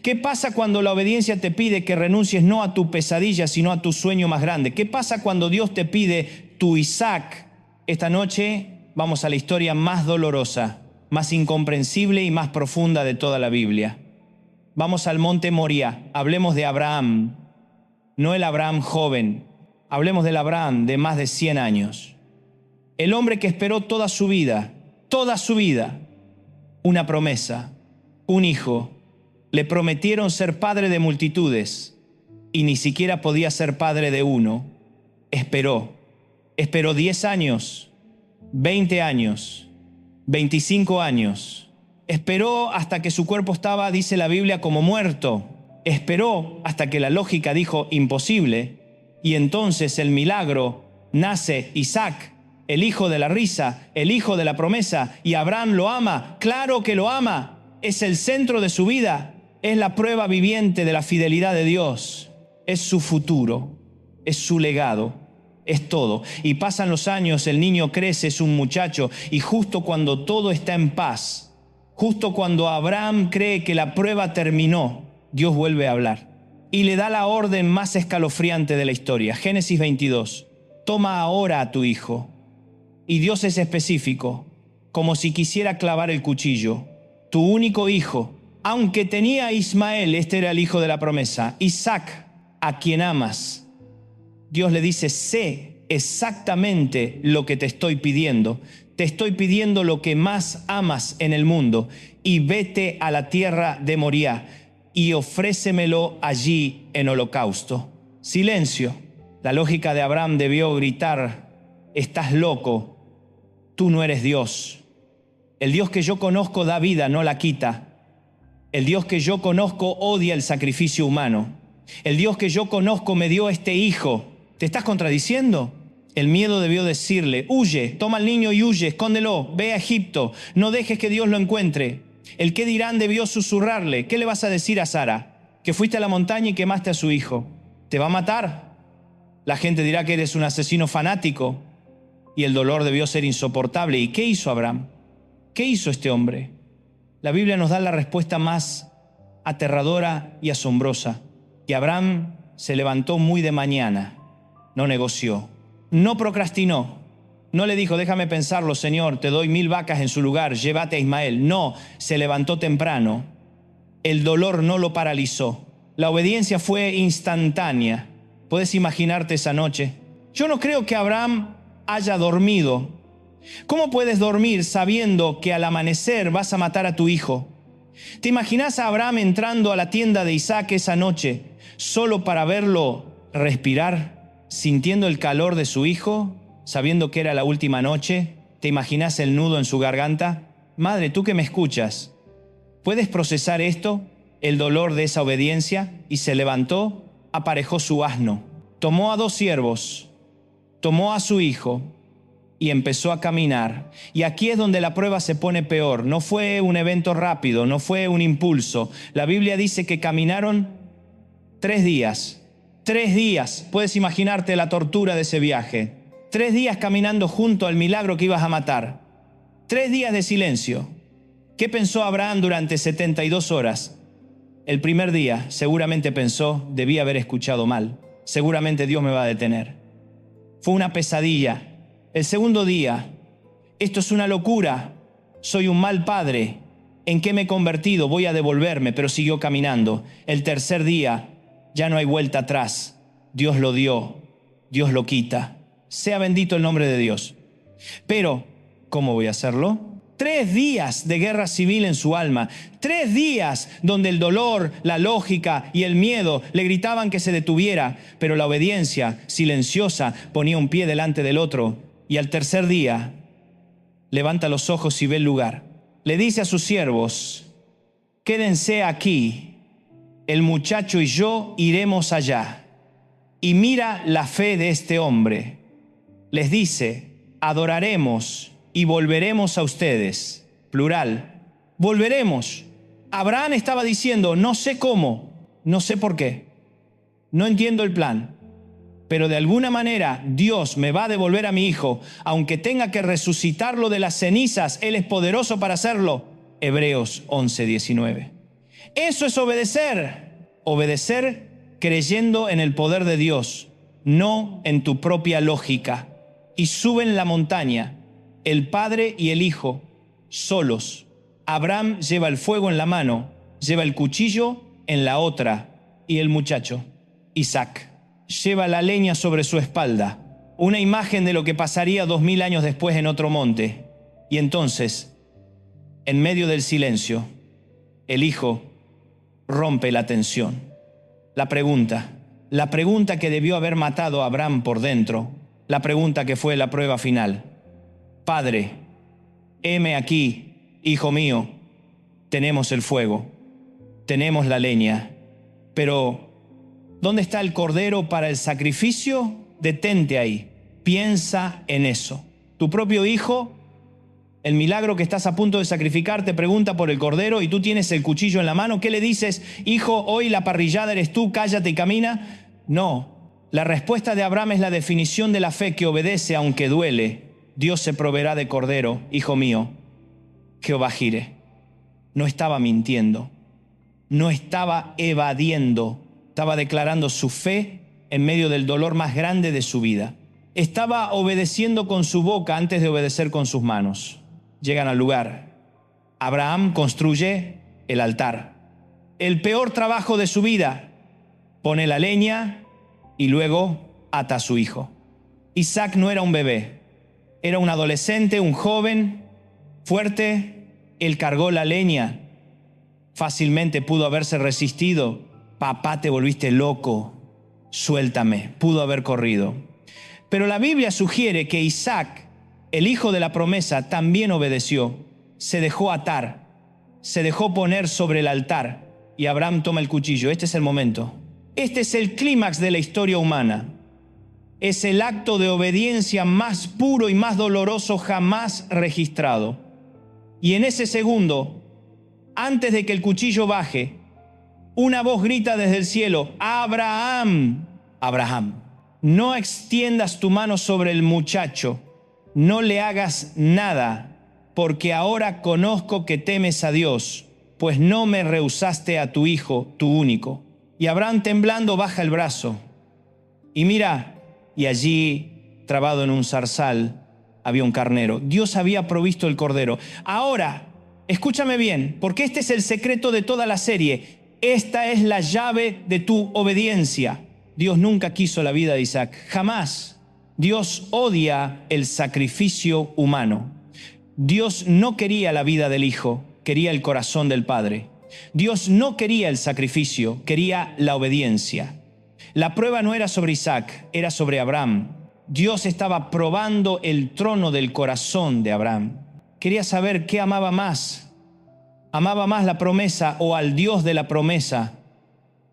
¿Qué pasa cuando la obediencia te pide que renuncies no a tu pesadilla, sino a tu sueño más grande? ¿Qué pasa cuando Dios te pide tu Isaac? Esta noche vamos a la historia más dolorosa, más incomprensible y más profunda de toda la Biblia. Vamos al monte Moriah. Hablemos de Abraham, no el Abraham joven. Hablemos del Abraham de más de 100 años. El hombre que esperó toda su vida, una promesa, un hijo. Le prometieron ser padre de multitudes y ni siquiera podía ser padre de uno. Esperó 10 años, 20 años, 25 años. Esperó hasta que su cuerpo estaba, dice la Biblia, como muerto. Esperó hasta que la lógica dijo imposible. Y entonces el milagro, nace Isaac, el hijo de la risa, el hijo de la promesa. Y Abraham lo ama, claro que lo ama. Es el centro de su vida. Es la prueba viviente de la fidelidad de Dios. Es su futuro, es su legado, es todo. Y pasan los años, el niño crece, es un muchacho. Y justo cuando todo está en paz, justo cuando Abraham cree que la prueba terminó, Dios vuelve a hablar y le da la orden más escalofriante de la historia. Génesis 22. Toma ahora a tu hijo. Y Dios es específico, como si quisiera clavar el cuchillo. Tu único hijo, aunque tenía a Ismael, este era el hijo de la promesa, Isaac, a quien amas. Dios le dice, sé exactamente lo que te estoy pidiendo. Te estoy pidiendo lo que más amas en el mundo y vete a la tierra de Moriah y ofrécemelo allí en holocausto. Silencio. La lógica de Abraham debió gritar, estás loco, tú no eres Dios. El Dios que yo conozco da vida, no la quita. El Dios que yo conozco odia el sacrificio humano. El Dios que yo conozco me dio este hijo. ¿Te estás contradiciendo? El miedo debió decirle, huye, toma al niño y huye, escóndelo, ve a Egipto, no dejes que Dios lo encuentre. El qué dirán debió susurrarle, ¿qué le vas a decir a Sara? Que fuiste a la montaña y quemaste a su hijo. ¿Te va a matar? La gente dirá que eres un asesino fanático. Y el dolor debió ser insoportable. ¿Y qué hizo Abraham? ¿Qué hizo este hombre? La Biblia nos da la respuesta más aterradora y asombrosa. Y Abraham se levantó muy de mañana, no negoció. No procrastinó, no le dijo, déjame pensarlo, Señor, te doy 1000 vacas en su lugar, llévate a Ismael. No, se levantó temprano. El dolor no lo paralizó. La obediencia fue instantánea. ¿Puedes imaginarte esa noche? Yo no creo que Abraham haya dormido. ¿Cómo puedes dormir sabiendo que al amanecer vas a matar a tu hijo? ¿Te imaginas a Abraham entrando a la tienda de Isaac esa noche solo para verlo respirar? Sintiendo el calor de su hijo, sabiendo que era la última noche. ¿Te imaginas el nudo en su garganta? Madre, tú que me escuchas, ¿puedes procesar esto? El dolor de esa obediencia. Y se levantó, aparejó su asno, tomó a 2 siervos, tomó a su hijo, y empezó a caminar. Y aquí es donde la prueba se pone peor. No fue un evento rápido, no fue un impulso. La Biblia dice que caminaron 3 días. 3 días. Puedes imaginarte la tortura de ese viaje. 3 días caminando junto al milagro que ibas a matar. 3 días de silencio. ¿Qué pensó Abraham durante 72 horas? El primer día seguramente pensó, debí haber escuchado mal. Seguramente Dios me va a detener. Fue una pesadilla. El segundo día, esto es una locura. Soy un mal padre. ¿En qué me he convertido? Voy a devolverme, pero siguió caminando. El tercer día, ya no hay vuelta atrás. Dios lo dio, Dios lo quita. Sea bendito el nombre de Dios. Pero, ¿cómo voy a hacerlo? 3 días de guerra civil en su alma. 3 días donde el dolor, la lógica y el miedo le gritaban que se detuviera, pero la obediencia silenciosa ponía un pie delante del otro. Y al tercer día, levanta los ojos y ve el lugar. Le dice a sus siervos, quédense aquí, el muchacho y yo iremos allá. Y mira la fe de este hombre. Les dice, adoraremos y volveremos a ustedes. Plural, volveremos. Abraham estaba diciendo, no sé cómo, no sé por qué, no entiendo el plan, pero de alguna manera Dios me va a devolver a mi hijo, aunque tenga que resucitarlo de las cenizas, Él es poderoso para hacerlo. Hebreos 11:19. Eso es obedecer. Obedecer creyendo en el poder de Dios, no en tu propia lógica. Y suben la montaña, el padre y el hijo, solos. Abraham lleva el fuego en la mano, lleva el cuchillo en la otra, y el muchacho, Isaac, lleva la leña sobre su espalda, una imagen de lo que pasaría 2000 años después en otro monte. Y entonces, en medio del silencio, el hijo rompe la tensión. La pregunta que debió haber matado a Abraham por dentro, la pregunta que fue la prueba final. Padre, heme aquí, hijo mío, tenemos el fuego, tenemos la leña, pero ¿dónde está el cordero para el sacrificio? Detente ahí, piensa en eso. Tu propio hijo, el milagro que estás a punto de sacrificar, te pregunta por el cordero y tú tienes el cuchillo en la mano. ¿Qué le dices? Hijo, hoy la parrillada eres tú, cállate y camina. No, la respuesta de Abraham es la definición de la fe que obedece aunque duele. Dios se proveerá de cordero, hijo mío. Jehová Jireh. No estaba mintiendo, no estaba evadiendo, estaba declarando su fe en medio del dolor más grande de su vida. Estaba obedeciendo con su boca antes de obedecer con sus manos. Llegan al lugar. Abraham construye el altar. El peor trabajo de su vida. Pone la leña y luego ata a su hijo. Isaac no era un bebé. Era un adolescente, un joven, fuerte. Él cargó la leña. Fácilmente pudo haberse resistido. Papá, te volviste loco. Suéltame. Pudo haber corrido. Pero la Biblia sugiere que Isaac, el hijo de la promesa, también obedeció. Se dejó atar. Se dejó poner sobre el altar. Y Abraham toma el cuchillo. Este es el momento. Este es el clímax de la historia humana. Es el acto de obediencia más puro y más doloroso jamás registrado. Y en ese segundo, antes de que el cuchillo baje, una voz grita desde el cielo, Abraham, Abraham, no extiendas tu mano sobre el muchacho, no le hagas nada, porque ahora conozco que temes a Dios, pues no me rehusaste a tu hijo, tu único. Y Abraham temblando baja el brazo. Y mira, y allí, trabado en un zarzal, había un carnero. Dios había provisto el cordero. Ahora, escúchame bien, porque este es el secreto de toda la serie. Esta es la llave de tu obediencia. Dios nunca quiso la vida de Isaac, jamás. Dios odia el sacrificio humano. Dios no quería la vida del hijo, quería el corazón del padre. Dios no quería el sacrificio, quería la obediencia. La prueba no era sobre Isaac, era sobre Abraham. Dios estaba probando el trono del corazón de Abraham. Quería saber qué amaba más. ¿Amaba más la promesa o al Dios de la promesa?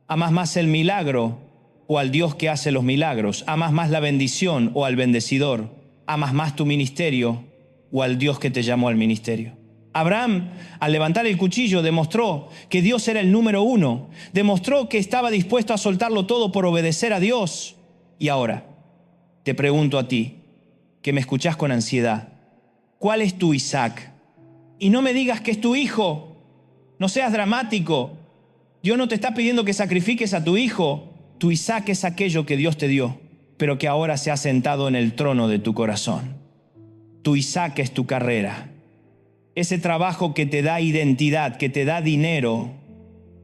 ¿Amas más el milagro o al Dios que hace los milagros? ¿Amas más la bendición o al bendecidor? ¿Amas más tu ministerio o al Dios que te llamó al ministerio? Abraham, al levantar el cuchillo, demostró que Dios era el número uno. Demostró que estaba dispuesto a soltarlo todo por obedecer a Dios. Y ahora, te pregunto a ti, que me escuchás con ansiedad, ¿cuál es tu Isaac? Y no me digas que es tu hijo. No seas dramático. Dios no te está pidiendo que sacrifiques a tu hijo. Tu Isaac es aquello que Dios te dio, pero que ahora se ha sentado en el trono de tu corazón. Tu Isaac es tu carrera. Ese trabajo que te da identidad, que te da dinero,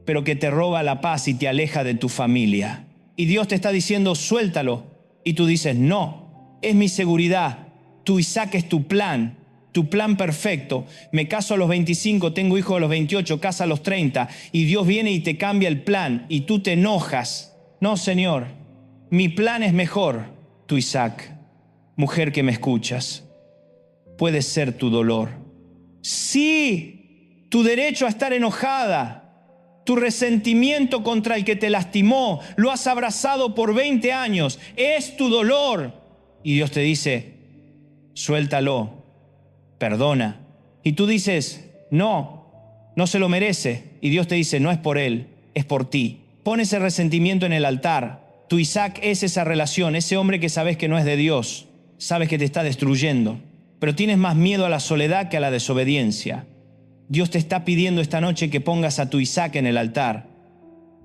pero que te roba la paz y te aleja de tu familia. Y Dios te está diciendo, suéltalo. Y tú dices, no, es mi seguridad. Tu Isaac es tu plan perfecto. Me caso a los 25, tengo hijos a los 28, casa a los 30. Y Dios viene y te cambia el plan y tú te enojas. No, Señor, mi plan es mejor. Tu Isaac, mujer que me escuchas, puede ser tu dolor. Sí, tu derecho a estar enojada, tu resentimiento contra el que te lastimó, lo has abrazado por 20 años, es tu dolor. Y Dios te dice, suéltalo, perdona. Y tú dices, no se lo merece. Y Dios te dice, no es por él, es por ti. Pon ese resentimiento en el altar. Tu Isaac es esa relación, ese hombre que sabes que no es de Dios, sabes que te está destruyendo. Pero tienes más miedo a la soledad que a la desobediencia. Dios te está pidiendo esta noche que pongas a tu Isaac en el altar.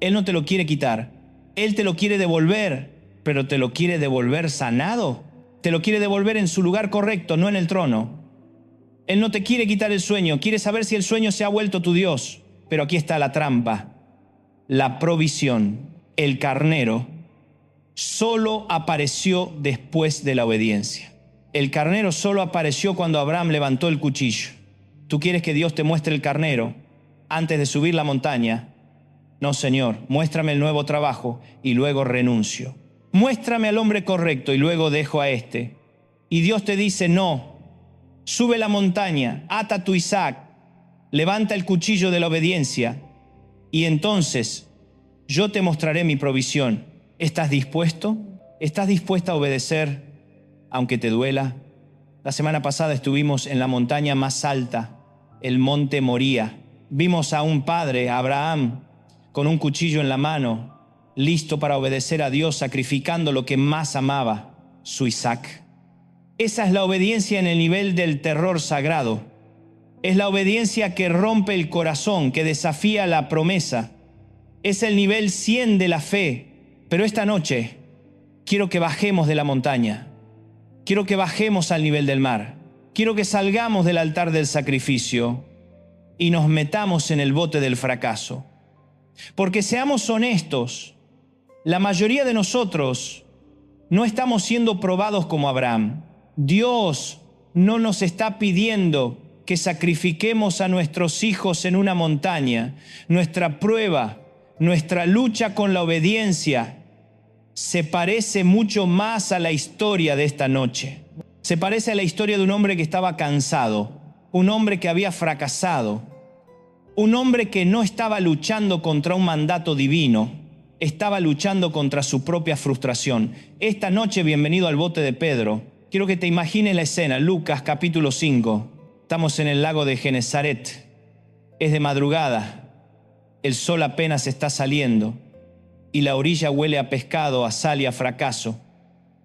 Él no te lo quiere quitar. Él te lo quiere devolver, pero te lo quiere devolver sanado. Te lo quiere devolver en su lugar correcto, no en el trono. Él no te quiere quitar el sueño. Quiere saber si el sueño se ha vuelto tu Dios. Pero aquí está la trampa. La provisión, el carnero, solo apareció después de la obediencia. El carnero solo apareció cuando Abraham levantó el cuchillo. ¿Tú quieres que Dios te muestre el carnero antes de subir la montaña? No, Señor, muéstrame el nuevo trabajo y luego renuncio. Muéstrame al hombre correcto y luego dejo a este. Y Dios te dice, no, sube la montaña, ata a tu Isaac, levanta el cuchillo de la obediencia y entonces yo te mostraré mi provisión. ¿Estás dispuesto? ¿Estás dispuesta a obedecer aunque te duela? La semana pasada estuvimos en la montaña más alta, el monte Moría. Vimos a un padre, Abraham, con un cuchillo en la mano, listo para obedecer a Dios, sacrificando lo que más amaba, su Isaac. Esa es la obediencia en el nivel del terror sagrado. Es la obediencia que rompe el corazón, que desafía la promesa. Es el nivel 100 de la fe. Pero esta noche quiero que bajemos de la montaña. Quiero que bajemos al nivel del mar. Quiero que salgamos del altar del sacrificio y nos metamos en el bote del fracaso. Porque seamos honestos, la mayoría de nosotros no estamos siendo probados como Abraham. Dios no nos está pidiendo que sacrifiquemos a nuestros hijos en una montaña. Nuestra prueba, nuestra lucha con la obediencia se parece mucho más a la historia de esta noche. Se parece a la historia de un hombre que estaba cansado, un hombre que había fracasado, un hombre que no estaba luchando contra un mandato divino, estaba luchando contra su propia frustración. Esta noche, bienvenido al bote de Pedro. Quiero que te imagines la escena, Lucas capítulo 5. Estamos en el lago de Genesaret. Es de madrugada, el sol apenas está saliendo y la orilla huele a pescado, a sal y a fracaso.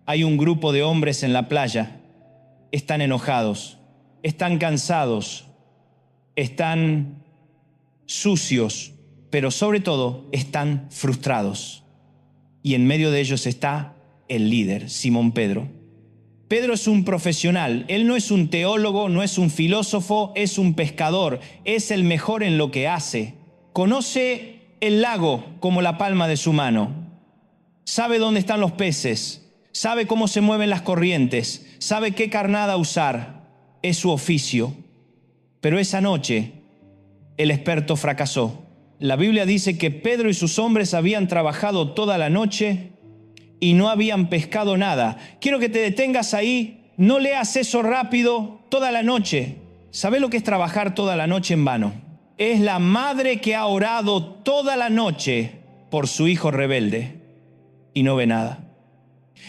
Hay un grupo de hombres en la playa. Están enojados, están cansados, están sucios, pero sobre todo están frustrados. Y en medio de ellos está el líder, Simón Pedro. Pedro es un profesional. Él no es un teólogo, no es un filósofo, es un pescador. Es el mejor en lo que hace. Conoce el lago como la palma de su mano. Sabe dónde están los peces. Sabe cómo se mueven las corrientes. Sabe qué carnada usar. Es su oficio. Pero esa noche, el experto fracasó. La Biblia dice que Pedro y sus hombres habían trabajado toda la noche y no habían pescado nada. Quiero que te detengas ahí. No leas eso rápido toda la noche. ¿Sabes lo que es trabajar toda la noche en vano? Es la madre que ha orado toda la noche por su hijo rebelde y no ve nada.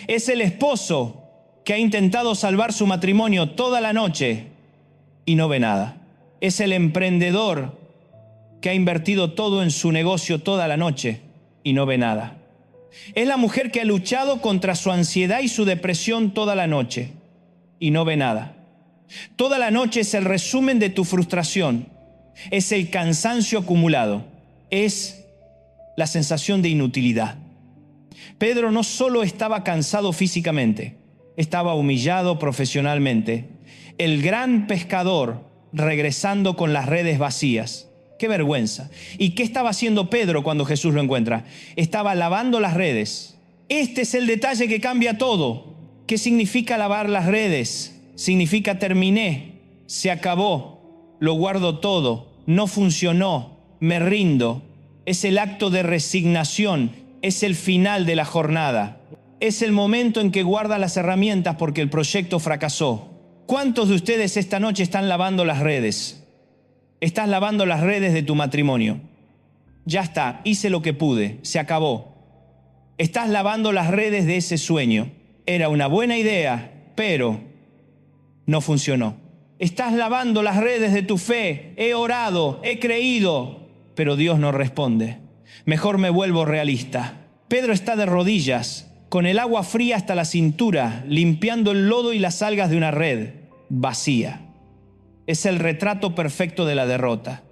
Es el esposo que ha intentado salvar su matrimonio toda la noche y no ve nada. Es el emprendedor que ha invertido todo en su negocio toda la noche y no ve nada. Es la mujer que ha luchado contra su ansiedad y su depresión toda la noche y no ve nada. Toda la noche es el resumen de tu frustración, es el cansancio acumulado, es la sensación de inutilidad. Pedro no solo estaba cansado físicamente, estaba humillado profesionalmente. El gran pescador regresando con las redes vacías. ¡Qué vergüenza! ¿Y qué estaba haciendo Pedro cuando Jesús lo encuentra? Estaba lavando las redes. Este es el detalle que cambia todo. ¿Qué significa lavar las redes? Significa terminé, se acabó, lo guardo todo, no funcionó, me rindo. Es el acto de resignación, es el final de la jornada. Es el momento en que guarda las herramientas porque el proyecto fracasó. ¿Cuántos de ustedes esta noche están lavando las redes? Estás lavando las redes de tu matrimonio. Ya está, hice lo que pude, se acabó. Estás lavando las redes de ese sueño. Era una buena idea, pero no funcionó. Estás lavando las redes de tu fe. He orado, he creído, pero Dios no responde. Mejor me vuelvo realista. Pedro está de rodillas, con el agua fría hasta la cintura, limpiando el lodo y las algas de una red vacía. Es el retrato perfecto de la derrota.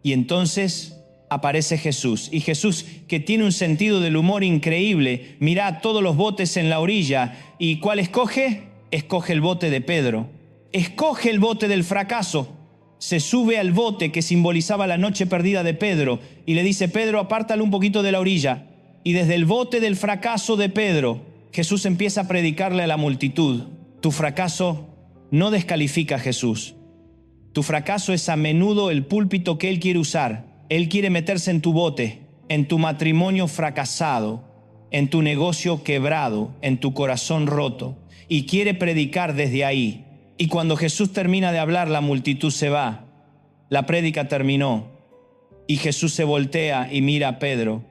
Y entonces aparece Jesús. Y Jesús, que tiene un sentido del humor increíble, mira a todos los botes en la orilla. ¿Y cuál escoge? Escoge el bote de Pedro. Escoge el bote del fracaso. Se sube al bote que simbolizaba la noche perdida de Pedro y le dice: Pedro, apártalo un poquito de la orilla. Y desde el bote del fracaso de Pedro, Jesús empieza a predicarle a la multitud. Tu fracaso no descalifica a Jesús. Tu fracaso es a menudo el púlpito que Él quiere usar. Él quiere meterse en tu bote, en tu matrimonio fracasado, en tu negocio quebrado, en tu corazón roto, y quiere predicar desde ahí. Y cuando Jesús termina de hablar, la multitud se va. La prédica terminó y Jesús se voltea y mira a Pedro.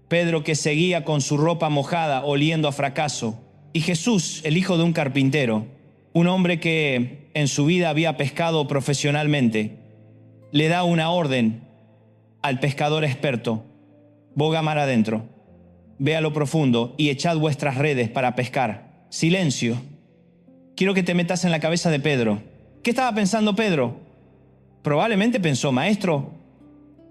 Pedro, que seguía con su ropa mojada, oliendo a fracaso. Y Jesús, el hijo de un carpintero, un hombre que en su vida había pescado profesionalmente, le da una orden al pescador experto: boga mar adentro, ve a lo profundo y echad vuestras redes para pescar. Silencio. Quiero que te metas en la cabeza de Pedro. ¿Qué estaba pensando Pedro? Probablemente pensó: maestro,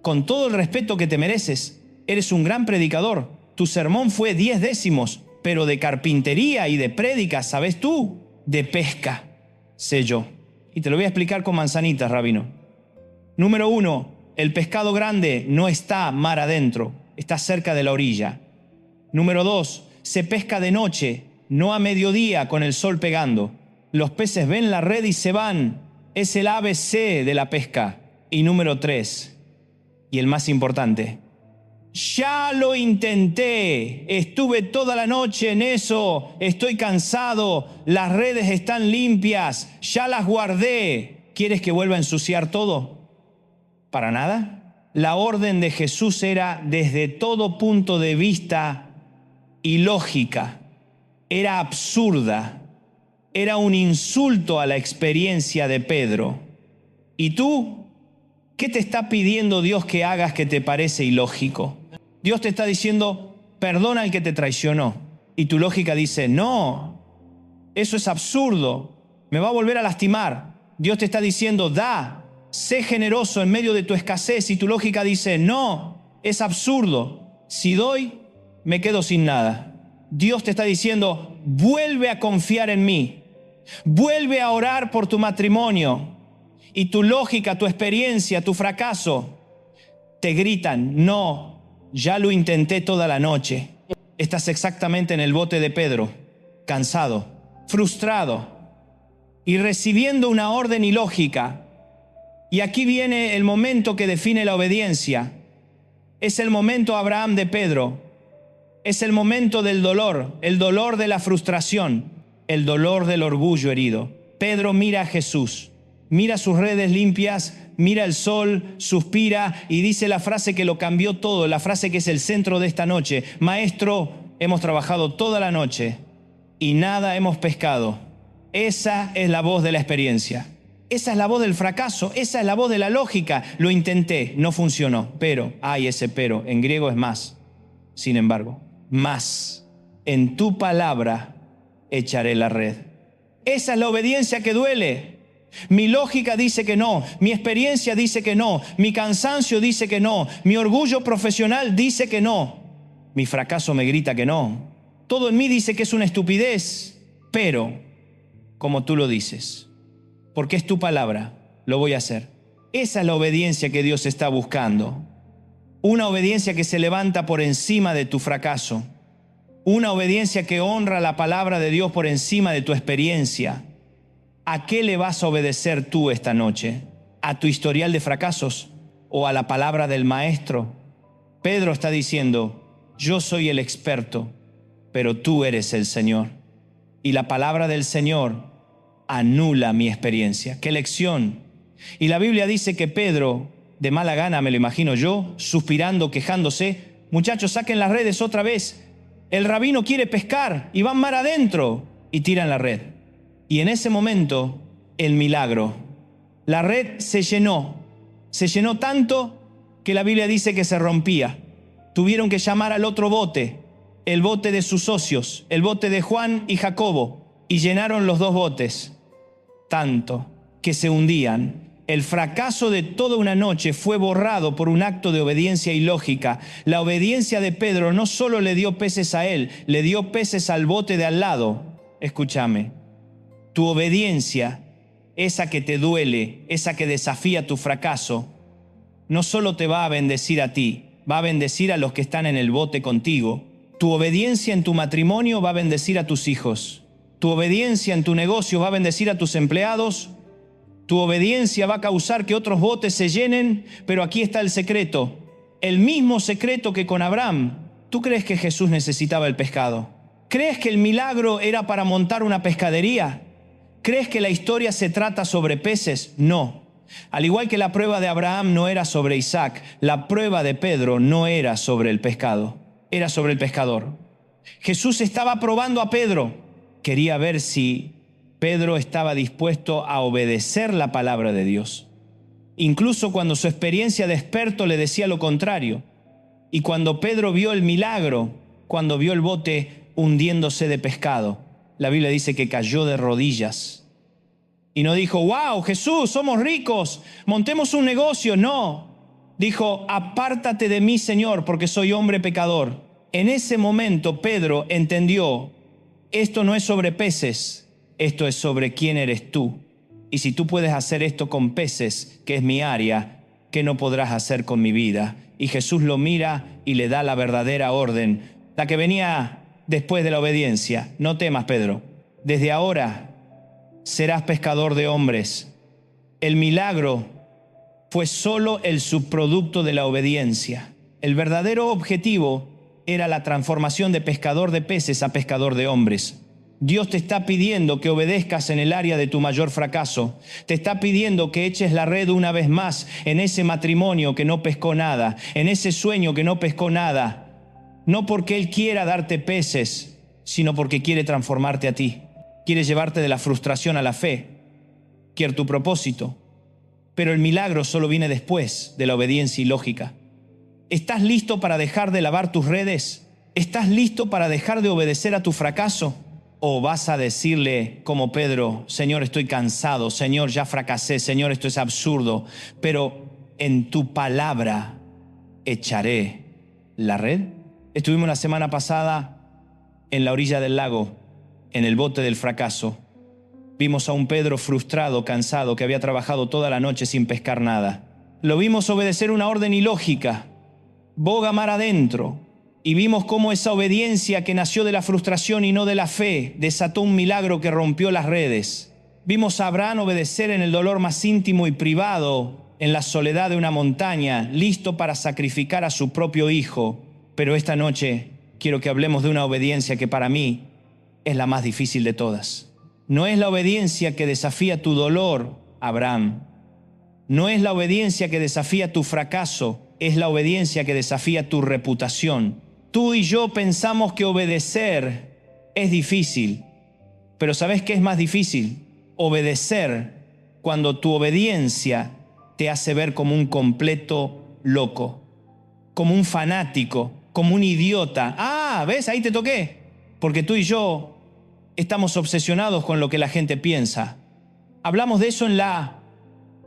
con todo el respeto que te mereces, eres un gran predicador. Tu sermón fue 10 décimos, pero de carpintería y de prédica, ¿sabes tú? De pesca, sé yo. Y te lo voy a explicar con manzanitas, rabino. Número 1, el pescado grande no está mar adentro, está cerca de la orilla. Número 2, se pesca de noche, no a mediodía con el sol pegando. Los peces ven la red y se van. Es el ABC de la pesca. Y número 3, y el más importante: ya lo intenté, estuve toda la noche en eso, estoy cansado, las redes están limpias, ya las guardé. ¿Quieres que vuelva a ensuciar todo? ¿Para nada? La orden de Jesús era desde todo punto de vista ilógica, era absurda, era un insulto a la experiencia de Pedro. ¿Y tú? ¿Qué te está pidiendo Dios que hagas que te parece ilógico? Dios te está diciendo: perdona al que te traicionó. Y tu lógica dice: no, eso es absurdo, me va a volver a lastimar. Dios te está diciendo: da, sé generoso en medio de tu escasez. Y tu lógica dice: no, es absurdo, si doy, me quedo sin nada. Dios te está diciendo: vuelve a confiar en mí, vuelve a orar por tu matrimonio. Y tu lógica, tu experiencia, tu fracaso te gritan: no, ya lo intenté toda la noche. Estás exactamente en el bote de Pedro, cansado, frustrado y recibiendo una orden ilógica. Y aquí viene el momento que define la obediencia. Es el momento, Abraham, de Pedro. Es el momento del dolor, el dolor de la frustración, el dolor del orgullo herido. Pedro mira a Jesús. Mira sus redes limpias, mira el sol, suspira y dice la frase que lo cambió todo, la frase que es el centro de esta noche: maestro, hemos trabajado toda la noche y nada hemos pescado. Esa es la voz de la experiencia. Esa es la voz del fracaso, esa es la voz de la lógica. Lo intenté, no funcionó, pero, ese pero, en griego es más. Sin embargo, más, en tu palabra echaré la red. Esa es la obediencia que duele. Mi lógica dice que no, mi experiencia dice que no, mi cansancio dice que no, mi orgullo profesional dice que no, mi fracaso me grita que no. Todo en mí dice que es una estupidez, pero, como tú lo dices, porque es tu palabra, lo voy a hacer. Esa es la obediencia que Dios está buscando. Una obediencia que se levanta por encima de tu fracaso. Una obediencia que honra la palabra de Dios por encima de tu experiencia. ¿A qué le vas a obedecer tú esta noche? ¿A tu historial de fracasos o a la palabra del Maestro? Pedro está diciendo, yo soy el experto, pero tú eres el Señor. Y la palabra del Señor anula mi experiencia. ¡Qué lección! Y la Biblia dice que Pedro, de mala gana me lo imagino yo, suspirando, quejándose, muchachos, saquen las redes otra vez. El rabino quiere pescar y van mar adentro y tiran la red. Y en ese momento, el milagro. La red se llenó tanto que la Biblia dice que se rompía. Tuvieron que llamar al otro bote, el bote de sus socios, el bote de Juan y Jacobo, y llenaron los dos botes, tanto que se hundían. El fracaso de toda una noche fue borrado por un acto de obediencia ilógica. La obediencia de Pedro no solo le dio peces a él, le dio peces al bote de al lado. Escúchame, tu obediencia, esa que te duele, esa que desafía tu fracaso, no solo te va a bendecir a ti, va a bendecir a los que están en el bote contigo. Tu obediencia en tu matrimonio va a bendecir a tus hijos. Tu obediencia en tu negocio va a bendecir a tus empleados. Tu obediencia va a causar que otros botes se llenen, pero aquí está el secreto. El mismo secreto que con Abraham. ¿Tú crees que Jesús necesitaba el pescado? ¿Crees que el milagro era para montar una pescadería? ¿Crees que la historia se trata sobre peces? No. Al igual que la prueba de Abraham no era sobre Isaac, la prueba de Pedro no era sobre el pescado, era sobre el pescador. Jesús estaba probando a Pedro. Quería ver si Pedro estaba dispuesto a obedecer la palabra de Dios, incluso cuando su experiencia de experto le decía lo contrario. Y cuando Pedro vio el milagro, cuando vio el bote hundiéndose de pescado, la Biblia dice que cayó de rodillas y no dijo, wow, Jesús, somos ricos, montemos un negocio. No, dijo, apártate de mí, Señor, porque soy hombre pecador. En ese momento Pedro entendió, esto no es sobre peces, esto es sobre quién eres tú. Y si tú puedes hacer esto con peces, que es mi área, ¿qué no podrás hacer con mi vida? Y Jesús lo mira y le da la verdadera orden, la que venía después de la obediencia. No temas, Pedro, desde ahora serás pescador de hombres. El milagro fue solo el subproducto de la obediencia. El verdadero objetivo era la transformación de pescador de peces a pescador de hombres. Dios te está pidiendo que obedezcas en el área de tu mayor fracaso. Te está pidiendo que eches la red una vez más en ese matrimonio que no pescó nada, en ese sueño que no pescó nada. No porque Él quiera darte peces, sino porque quiere transformarte a ti. Quiere llevarte de la frustración a la fe. Quiere tu propósito. Pero el milagro solo viene después de la obediencia ilógica. ¿Estás listo para dejar de lavar tus redes? ¿Estás listo para dejar de obedecer a tu fracaso? ¿O vas a decirle como Pedro, Señor, estoy cansado, Señor, ya fracasé, Señor, esto es absurdo, pero en tu palabra echaré la red? Estuvimos la semana pasada en la orilla del lago, en el bote del fracaso. Vimos a un Pedro frustrado, cansado, que había trabajado toda la noche sin pescar nada. Lo vimos obedecer una orden ilógica, boga mar adentro, y vimos cómo esa obediencia que nació de la frustración y no de la fe desató un milagro que rompió las redes. Vimos a Abraham obedecer en el dolor más íntimo y privado, en la soledad de una montaña, listo para sacrificar a su propio hijo. Pero esta noche quiero que hablemos de una obediencia que para mí es la más difícil de todas. No es la obediencia que desafía tu dolor, Abraham. No es la obediencia que desafía tu fracaso, es la obediencia que desafía tu reputación. Tú y yo pensamos que obedecer es difícil, Pero ¿sabes qué es más difícil? Obedecer cuando tu obediencia te hace ver como un completo loco, como un fanático, como un idiota. Ah, ¿ves? Ahí te toqué. Porque tú y yo estamos obsesionados con lo que la gente piensa. Hablamos de eso en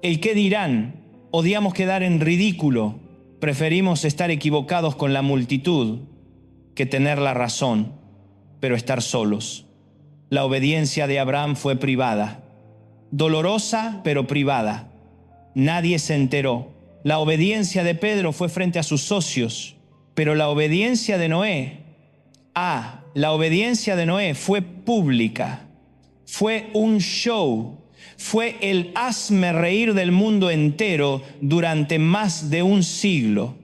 el qué dirán. Odiamos quedar en ridículo. Preferimos estar equivocados con la multitud que tener la razón, pero estar solos. La obediencia de Abraham fue privada, dolorosa pero privada. Nadie se enteró. La obediencia de Pedro fue frente a sus socios, pero la obediencia de Noé, la obediencia de Noé fue pública, fue un show, fue el hazme reír del mundo entero durante más de un siglo.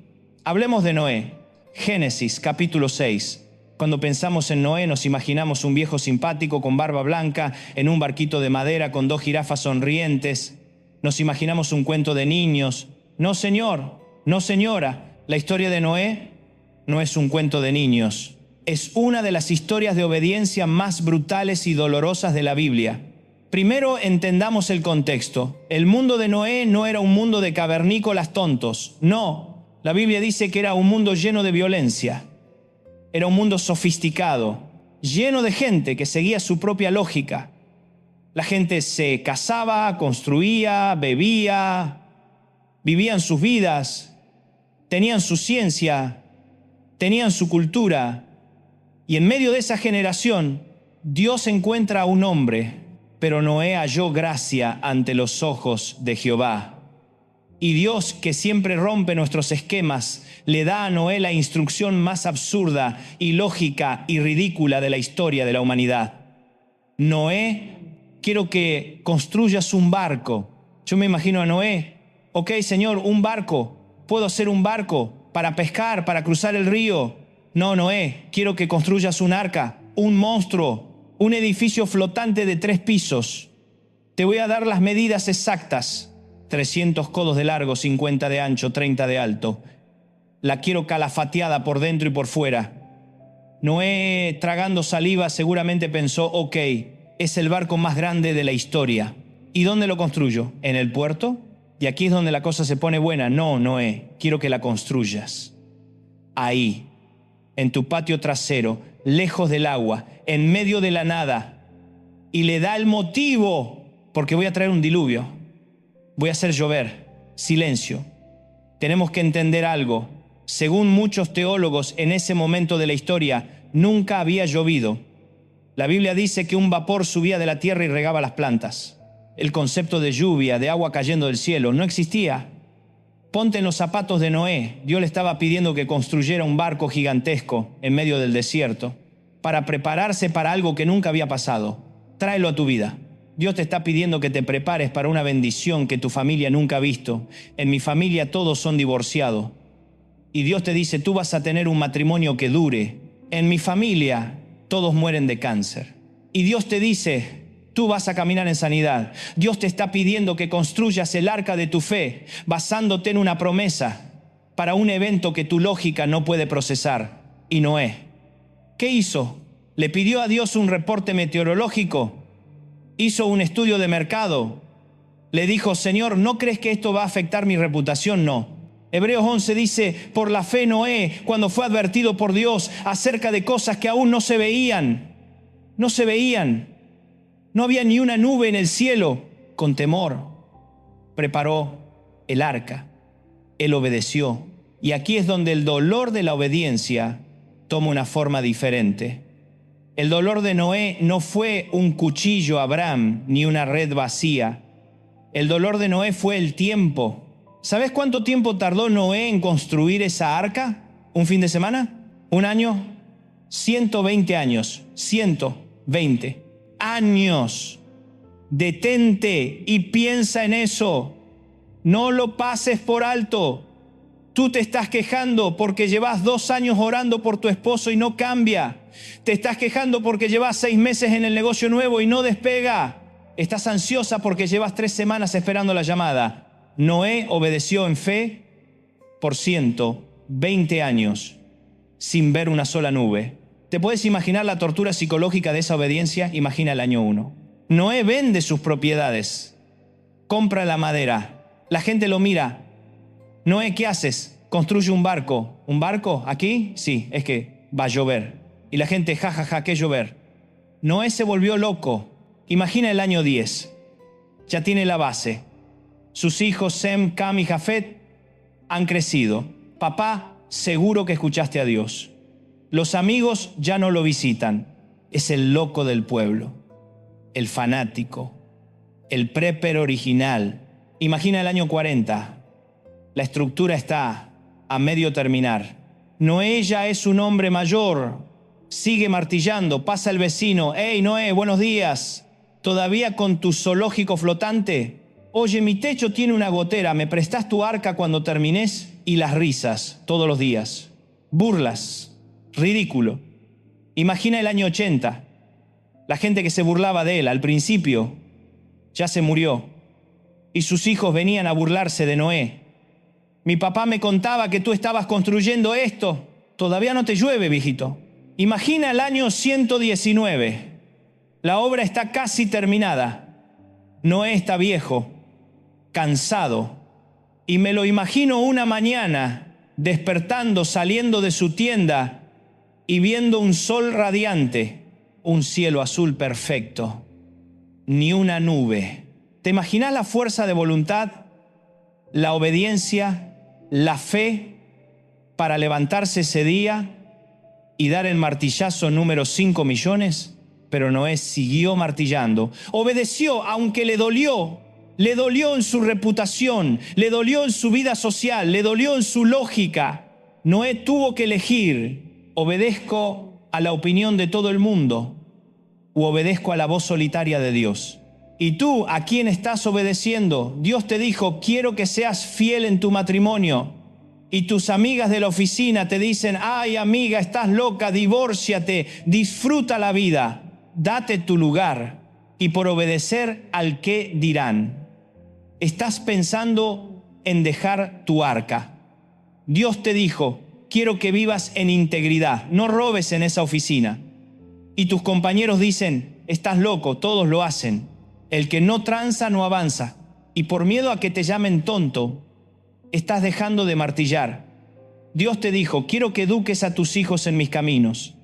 Hablemos de Noé. Génesis capítulo 6. Cuando pensamos en Noé nos imaginamos un viejo simpático con barba blanca en un barquito de madera con 2 jirafas sonrientes. Nos imaginamos un cuento de niños. No, señor, no, señora. La historia de Noé no es un cuento de niños. Es una de las historias de obediencia más brutales y dolorosas de la Biblia. Primero entendamos el contexto. El mundo de Noé no era un mundo de cavernícolas tontos. No, la Biblia dice que era un mundo lleno de violencia. Era un mundo sofisticado, lleno de gente que seguía su propia lógica. La gente se casaba, construía, bebía, vivían sus vidas, tenían su ciencia, tenían su cultura. Y en medio de esa generación, Dios encuentra a un hombre, pero Noé halló gracia ante los ojos de Jehová. Y Dios, que siempre rompe nuestros esquemas, le da a Noé la instrucción más absurda, ilógica y ridícula de la historia de la humanidad. Noé, quiero que construyas un barco. Yo me imagino a Noé, ok, Señor, un barco. ¿Puedo hacer un barco para pescar, para cruzar el río? No, Noé, quiero que construyas un arca, un monstruo, un edificio flotante de 3 pisos. Te voy a dar las medidas exactas. 300 codos de largo, 50 de ancho, 30 de alto. La quiero calafateada por dentro y por fuera. Noé, tragando saliva, seguramente pensó, ok, es el barco más grande de la historia. ¿Y dónde lo construyo? ¿En el puerto? Y aquí es donde la cosa se pone buena. No, Noé, quiero que la construyas ahí, en tu patio trasero, lejos del agua, en medio de la nada. Y le da el motivo, porque voy a traer un diluvio. Voy a hacer llover. Silencio. Tenemos que entender algo. Según muchos teólogos, en ese momento de la historia, nunca había llovido. La Biblia dice que un vapor subía de la tierra y regaba las plantas. El concepto de lluvia, de agua cayendo del cielo, no existía. Ponte en los zapatos de Noé. Dios le estaba pidiendo que construyera un barco gigantesco en medio del desierto para prepararse para algo que nunca había pasado. Tráelo a tu vida. Dios te está pidiendo que te prepares para una bendición que tu familia nunca ha visto. En mi familia todos son divorciados. Y Dios te dice, tú vas a tener un matrimonio que dure. En mi familia todos mueren de cáncer. Y Dios te dice, tú vas a caminar en sanidad. Dios te está pidiendo que construyas el arca de tu fe, basándote en una promesa para un evento que tu lógica no puede procesar. Y Noé, ¿qué hizo? Le pidió a Dios un reporte meteorológico. Hizo un estudio de mercado. Le dijo, Señor, ¿no crees que esto va a afectar mi reputación? No. Hebreos 11 dice, por la fe Noé, cuando fue advertido por Dios acerca de cosas que aún no se veían. No se veían. No había ni una nube en el cielo. Con temor, preparó el arca. Él obedeció. Y aquí es donde el dolor de la obediencia toma una forma diferente. El dolor de Noé no fue un cuchillo a Abraham ni una red vacía. El dolor de Noé fue el tiempo. ¿Sabes cuánto tiempo tardó Noé en construir esa arca? ¿Un fin de semana? ¿Un año? 120 años. 120 años. Detente y piensa en eso. No lo pases por alto. Tú te estás quejando porque llevas 2 años orando por tu esposo y no cambia. Te estás quejando porque llevas 6 meses en el negocio nuevo y no despega. Estás ansiosa porque llevas 3 semanas esperando la llamada. Noé obedeció en fe por 120 años sin ver una sola nube. ¿Te puedes imaginar la tortura psicológica de esa obediencia? Imagina el año 1. Noé vende sus propiedades, compra la madera, la gente lo mira. Noé, ¿qué haces? Construye un barco. ¿Un barco? ¿Aquí? Sí, es que va a llover. Y la gente, jajaja, ¿qué llover? Noé se volvió loco. Imagina el año 10. Ya tiene la base. Sus hijos Sem, Cam y Jafet han crecido. Papá, seguro que escuchaste a Dios. Los amigos ya no lo visitan. Es el loco del pueblo, el fanático, el prepper original. Imagina el año 40. La estructura está a medio terminar. Noé ya es un hombre mayor. Sigue martillando. Pasa el vecino. «Hey, Noé, buenos días. ¿Todavía con tu zoológico flotante? Oye, mi techo tiene una gotera. ¿Me prestás tu arca cuando termines?» Y las risas todos los días. Burlas. Ridículo. Imagina el año 80. La gente que se burlaba de él al principio ya se murió. Y sus hijos venían a burlarse de Noé. Mi papá me contaba que tú estabas construyendo esto. Todavía no te llueve, viejito. Imagina el año 119. La obra está casi terminada. Noé está viejo, cansado. Y me lo imagino una mañana despertando, saliendo de su tienda y viendo un sol radiante, un cielo azul perfecto, ni una nube. ¿Te imaginas la fuerza de voluntad, la obediencia, la fe para levantarse ese día y dar el martillazo número 5 millones? Pero Noé siguió martillando. Obedeció aunque le dolió. Le dolió en su reputación, le dolió en su vida social, le dolió en su lógica. Noé tuvo que elegir: obedezco a la opinión de todo el mundo o obedezco a la voz solitaria de Dios. ¿Y tú a quién estás obedeciendo? Dios te dijo: quiero que seas fiel en tu matrimonio. Y tus amigas de la oficina te dicen: ay, amiga, estás loca, divórciate, disfruta la vida, date tu lugar. Y por obedecer al qué dirán, estás pensando en dejar tu arca. Dios te dijo: quiero que vivas en integridad, no robes en esa oficina. Y tus compañeros dicen: estás loco, todos lo hacen. El que no tranza no avanza. Y por miedo a que te llamen tonto, estás dejando de martillar. Dios te dijo: quiero que eduques a tus hijos en mis caminos.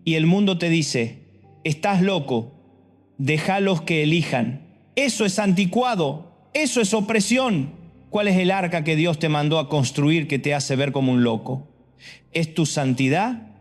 Y el mundo te dice: estás loco, déjalos que elijan. Eso es anticuado, eso es opresión. ¿Cuál es el arca que Dios te mandó a construir que te hace ver como un loco? ¿Es tu santidad?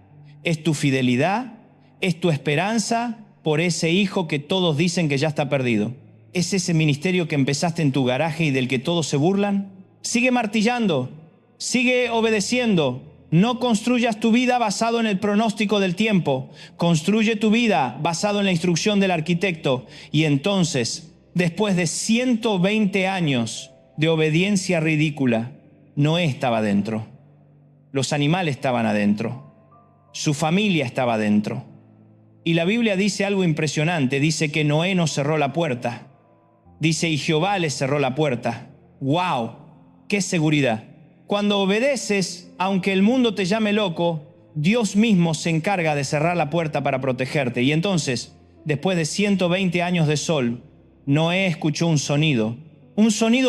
¿Es tu fidelidad? ¿Es tu esperanza por ese hijo que todos dicen que ya está perdido? ¿Es ese ministerio que empezaste en tu garaje y del que todos se burlan? Sigue martillando, sigue obedeciendo. No construyas tu vida basado en el pronóstico del tiempo. Construye tu vida basado en la instrucción del arquitecto. Y entonces, después de 120 años de obediencia ridícula, Noé estaba adentro. Los animales estaban adentro. Su familia estaba adentro. Y la Biblia dice algo impresionante. Dice que Noé no cerró la puerta. Dice: y Jehová le cerró la puerta. ¡Wow! ¡Qué seguridad! Cuando obedeces, aunque el mundo te llame loco, Dios mismo se encarga de cerrar la puerta para protegerte. Y entonces, después de 120 años de sol, Noé escuchó un sonido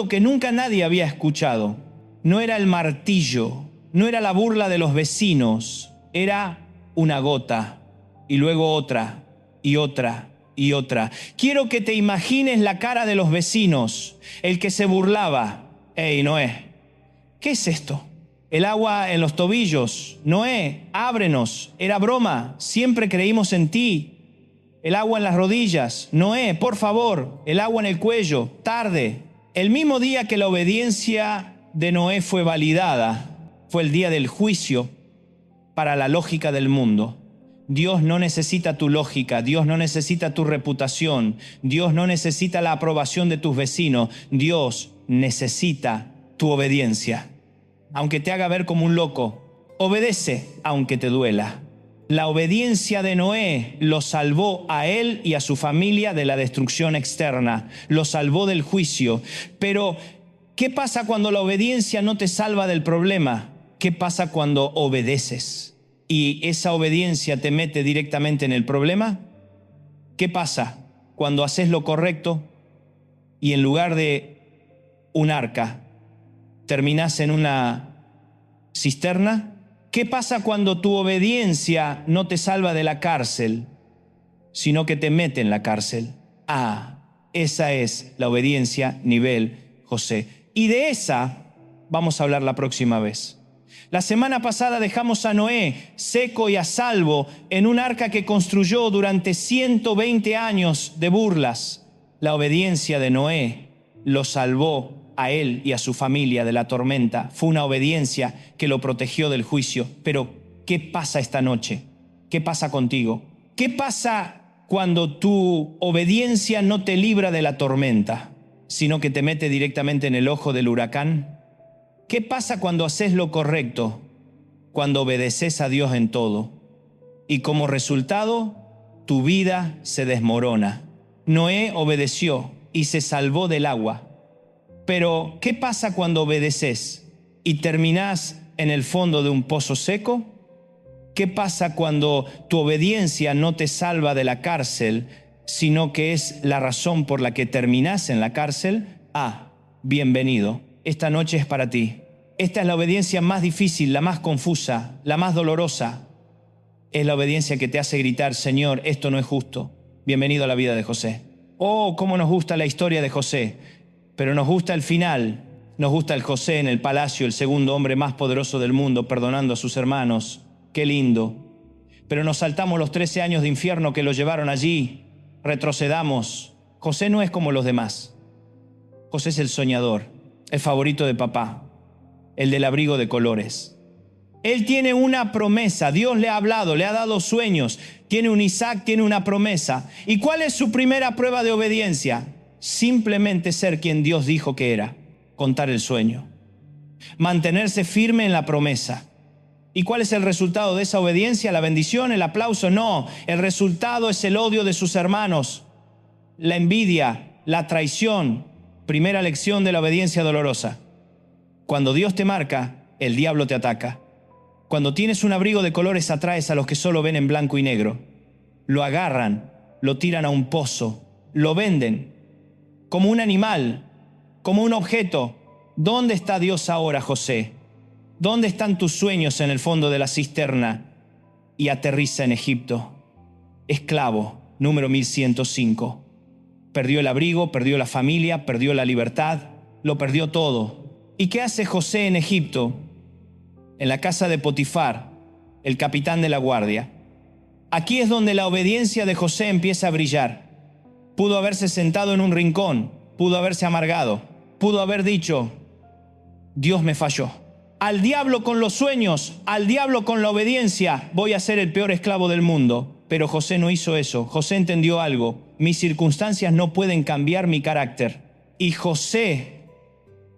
que nunca nadie había escuchado. No era el martillo, no era la burla de los vecinos, era una gota, y luego otra, y otra, y otra. Quiero que te imagines la cara de los vecinos, el que se burlaba. «Hey, Noé, ¿qué es esto? El agua en los tobillos. Noé, ábrenos. Era broma. Siempre creímos en ti. El agua en las rodillas. Noé, por favor. El agua en el cuello. Tarde». El mismo día que la obediencia de Noé fue validada, fue el día del juicio para la lógica del mundo. Dios no necesita tu lógica, Dios no necesita tu reputación, Dios no necesita la aprobación de tus vecinos, Dios necesita tu obediencia. Aunque te haga ver como un loco, obedece aunque te duela. La obediencia de Noé lo salvó a él y a su familia de la destrucción externa, lo salvó del juicio. Pero, ¿qué pasa cuando la obediencia no te salva del problema? ¿Qué pasa cuando obedeces y esa obediencia te mete directamente en el problema? ¿Qué pasa cuando haces lo correcto y en lugar de un arca terminas en una cisterna? ¿Qué pasa cuando tu obediencia no te salva de la cárcel, sino que te mete en la cárcel? Esa es la obediencia nivel José. Y de esa vamos a hablar la próxima vez. La semana pasada dejamos a Noé seco y a salvo en un arca que construyó durante 120 años de burlas. La obediencia de Noé lo salvó a él y a su familia de la tormenta. Fue una obediencia que lo protegió del juicio. Pero, ¿qué pasa esta noche? ¿Qué pasa contigo? ¿Qué pasa cuando tu obediencia no te libra de la tormenta, sino que te mete directamente en el ojo del huracán? ¿Qué pasa cuando haces lo correcto, cuando obedeces a Dios en todo? Y como resultado, tu vida se desmorona. Noé obedeció y se salvó del agua. Pero, ¿qué pasa cuando obedeces y terminás en el fondo de un pozo seco? ¿Qué pasa cuando tu obediencia no te salva de la cárcel, sino que es la razón por la que terminás en la cárcel? Bienvenido. Esta noche es para ti. Esta es la obediencia más difícil, la más confusa, la más dolorosa. Es la obediencia que te hace gritar: Señor, esto no es justo. Bienvenido a la vida de José. Oh, cómo nos gusta la historia de José, pero nos gusta el final. Nos gusta el José en el palacio, el segundo hombre más poderoso del mundo, perdonando a sus hermanos. Qué lindo. Pero nos saltamos los 13 años de infierno que lo llevaron allí. Retrocedamos. José no es como los demás. José es el soñador, el favorito de papá, el del abrigo de colores. Él tiene una promesa. Dios le ha hablado, le ha dado sueños. Tiene un Isaac, tiene una promesa. ¿Y cuál es su primera prueba de obediencia? Simplemente ser quien Dios dijo que era. Contar el sueño. Mantenerse firme en la promesa. ¿Y cuál es el resultado de esa obediencia? ¿La bendición? ¿El aplauso? No. El resultado es el odio de sus hermanos. La envidia, la traición. Primera lección de la obediencia dolorosa. Cuando Dios te marca, el diablo te ataca. Cuando tienes un abrigo de colores, atraes a los que solo ven en blanco y negro. Lo agarran, lo tiran a un pozo, lo venden como un animal, como un objeto. ¿Dónde está Dios ahora, José? ¿Dónde están tus sueños en el fondo de la cisterna? Y aterriza en Egipto. Esclavo, número 1105. Perdió el abrigo, perdió la familia, perdió la libertad, lo perdió todo. ¿Y qué hace José en Egipto? En la casa de Potifar, el capitán de la guardia. Aquí es donde la obediencia de José empieza a brillar. Pudo haberse sentado en un rincón, pudo haberse amargado, pudo haber dicho: Dios me falló. Al diablo con los sueños, al diablo con la obediencia, voy a ser el peor esclavo del mundo. Pero José no hizo eso. José entendió algo: mis circunstancias no pueden cambiar mi carácter. Y José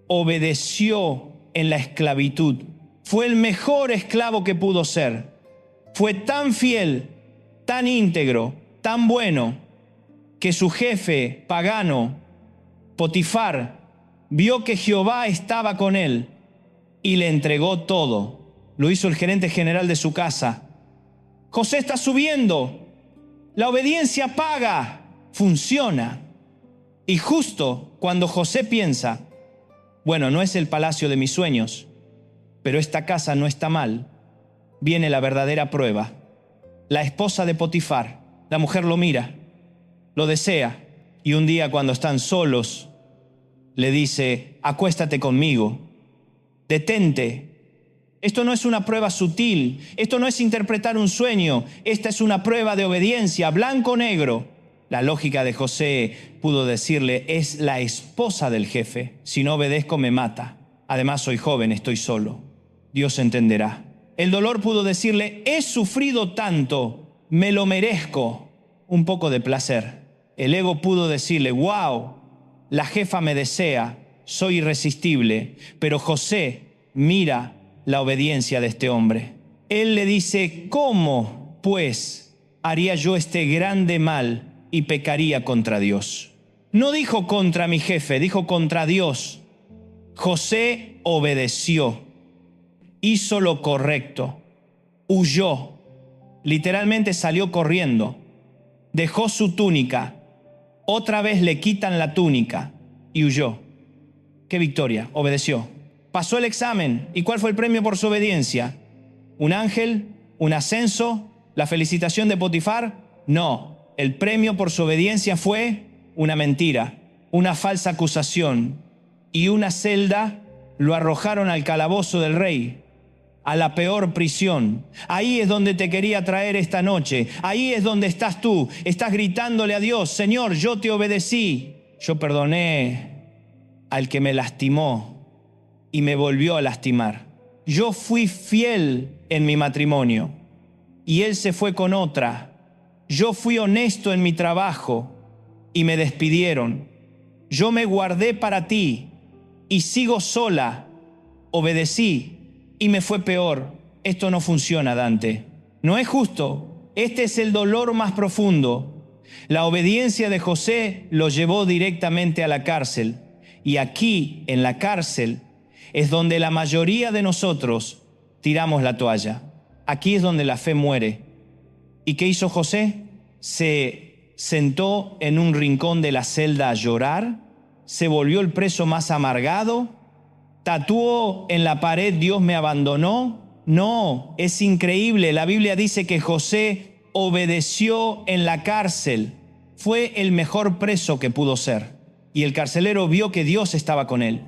obedeció en la esclavitud. Fue el mejor esclavo que pudo ser. Fue tan fiel, tan íntegro, tan bueno, que su jefe pagano, Potifar, vio que Jehová estaba con él y le entregó todo. Lo hizo el gerente general de su casa. José está subiendo. La obediencia paga, funciona. Y justo cuando José piensa: bueno, no es el palacio de mis sueños, pero esta casa no está mal, viene la verdadera prueba. La esposa de Potifar, la mujer lo mira, lo desea, y un día cuando están solos, le dice: acuéstate conmigo, detente. Esto no es una prueba sutil, esto no es interpretar un sueño, esta es una prueba de obediencia, blanco o negro. La lógica de José pudo decirle: es la esposa del jefe, si no obedezco me mata. Además soy joven, estoy solo. Dios entenderá. El dolor pudo decirle: he sufrido tanto, me lo merezco. Un poco de placer. El ego pudo decirle: wow, la jefa me desea, soy irresistible. Pero José mira la obediencia de este hombre. Él le dice: ¿cómo, pues, haría yo este grande mal y pecaría contra Dios? No dijo contra mi jefe, dijo contra Dios. José obedeció, hizo lo correcto, huyó. Literalmente salió corriendo. Dejó su túnica. Otra vez le quitan la túnica y huyó. ¡Qué victoria! Obedeció. Pasó el examen. ¿Y cuál fue el premio por su obediencia? ¿Un ángel? ¿Un ascenso? ¿La felicitación de Potifar? No. El premio por su obediencia fue una mentira, una falsa acusación y una celda. Lo arrojaron al calabozo del rey, a la peor prisión. Ahí es donde te quería traer esta noche. Ahí es donde estás tú. Estás gritándole a Dios: Señor, yo te obedecí. Yo perdoné al que me lastimó y me volvió a lastimar. Yo fui fiel en mi matrimonio y él se fue con otra. Yo fui honesto en mi trabajo y me despidieron. Yo me guardé para ti y sigo sola. Obedecí y me fue peor. Esto no funciona, Dante. No es justo. Este es el dolor más profundo. La obediencia de José lo llevó directamente a la cárcel. Y aquí, en la cárcel, es donde la mayoría de nosotros tiramos la toalla. Aquí es donde la fe muere. ¿Y qué hizo José? Se sentó en un rincón de la celda a llorar. Se volvió el preso más amargado. ¿Tatuó en la pared Dios me abandonó? No, es increíble. La Biblia dice que José obedeció en la cárcel. Fue el mejor preso que pudo ser. Y el carcelero vio que Dios estaba con él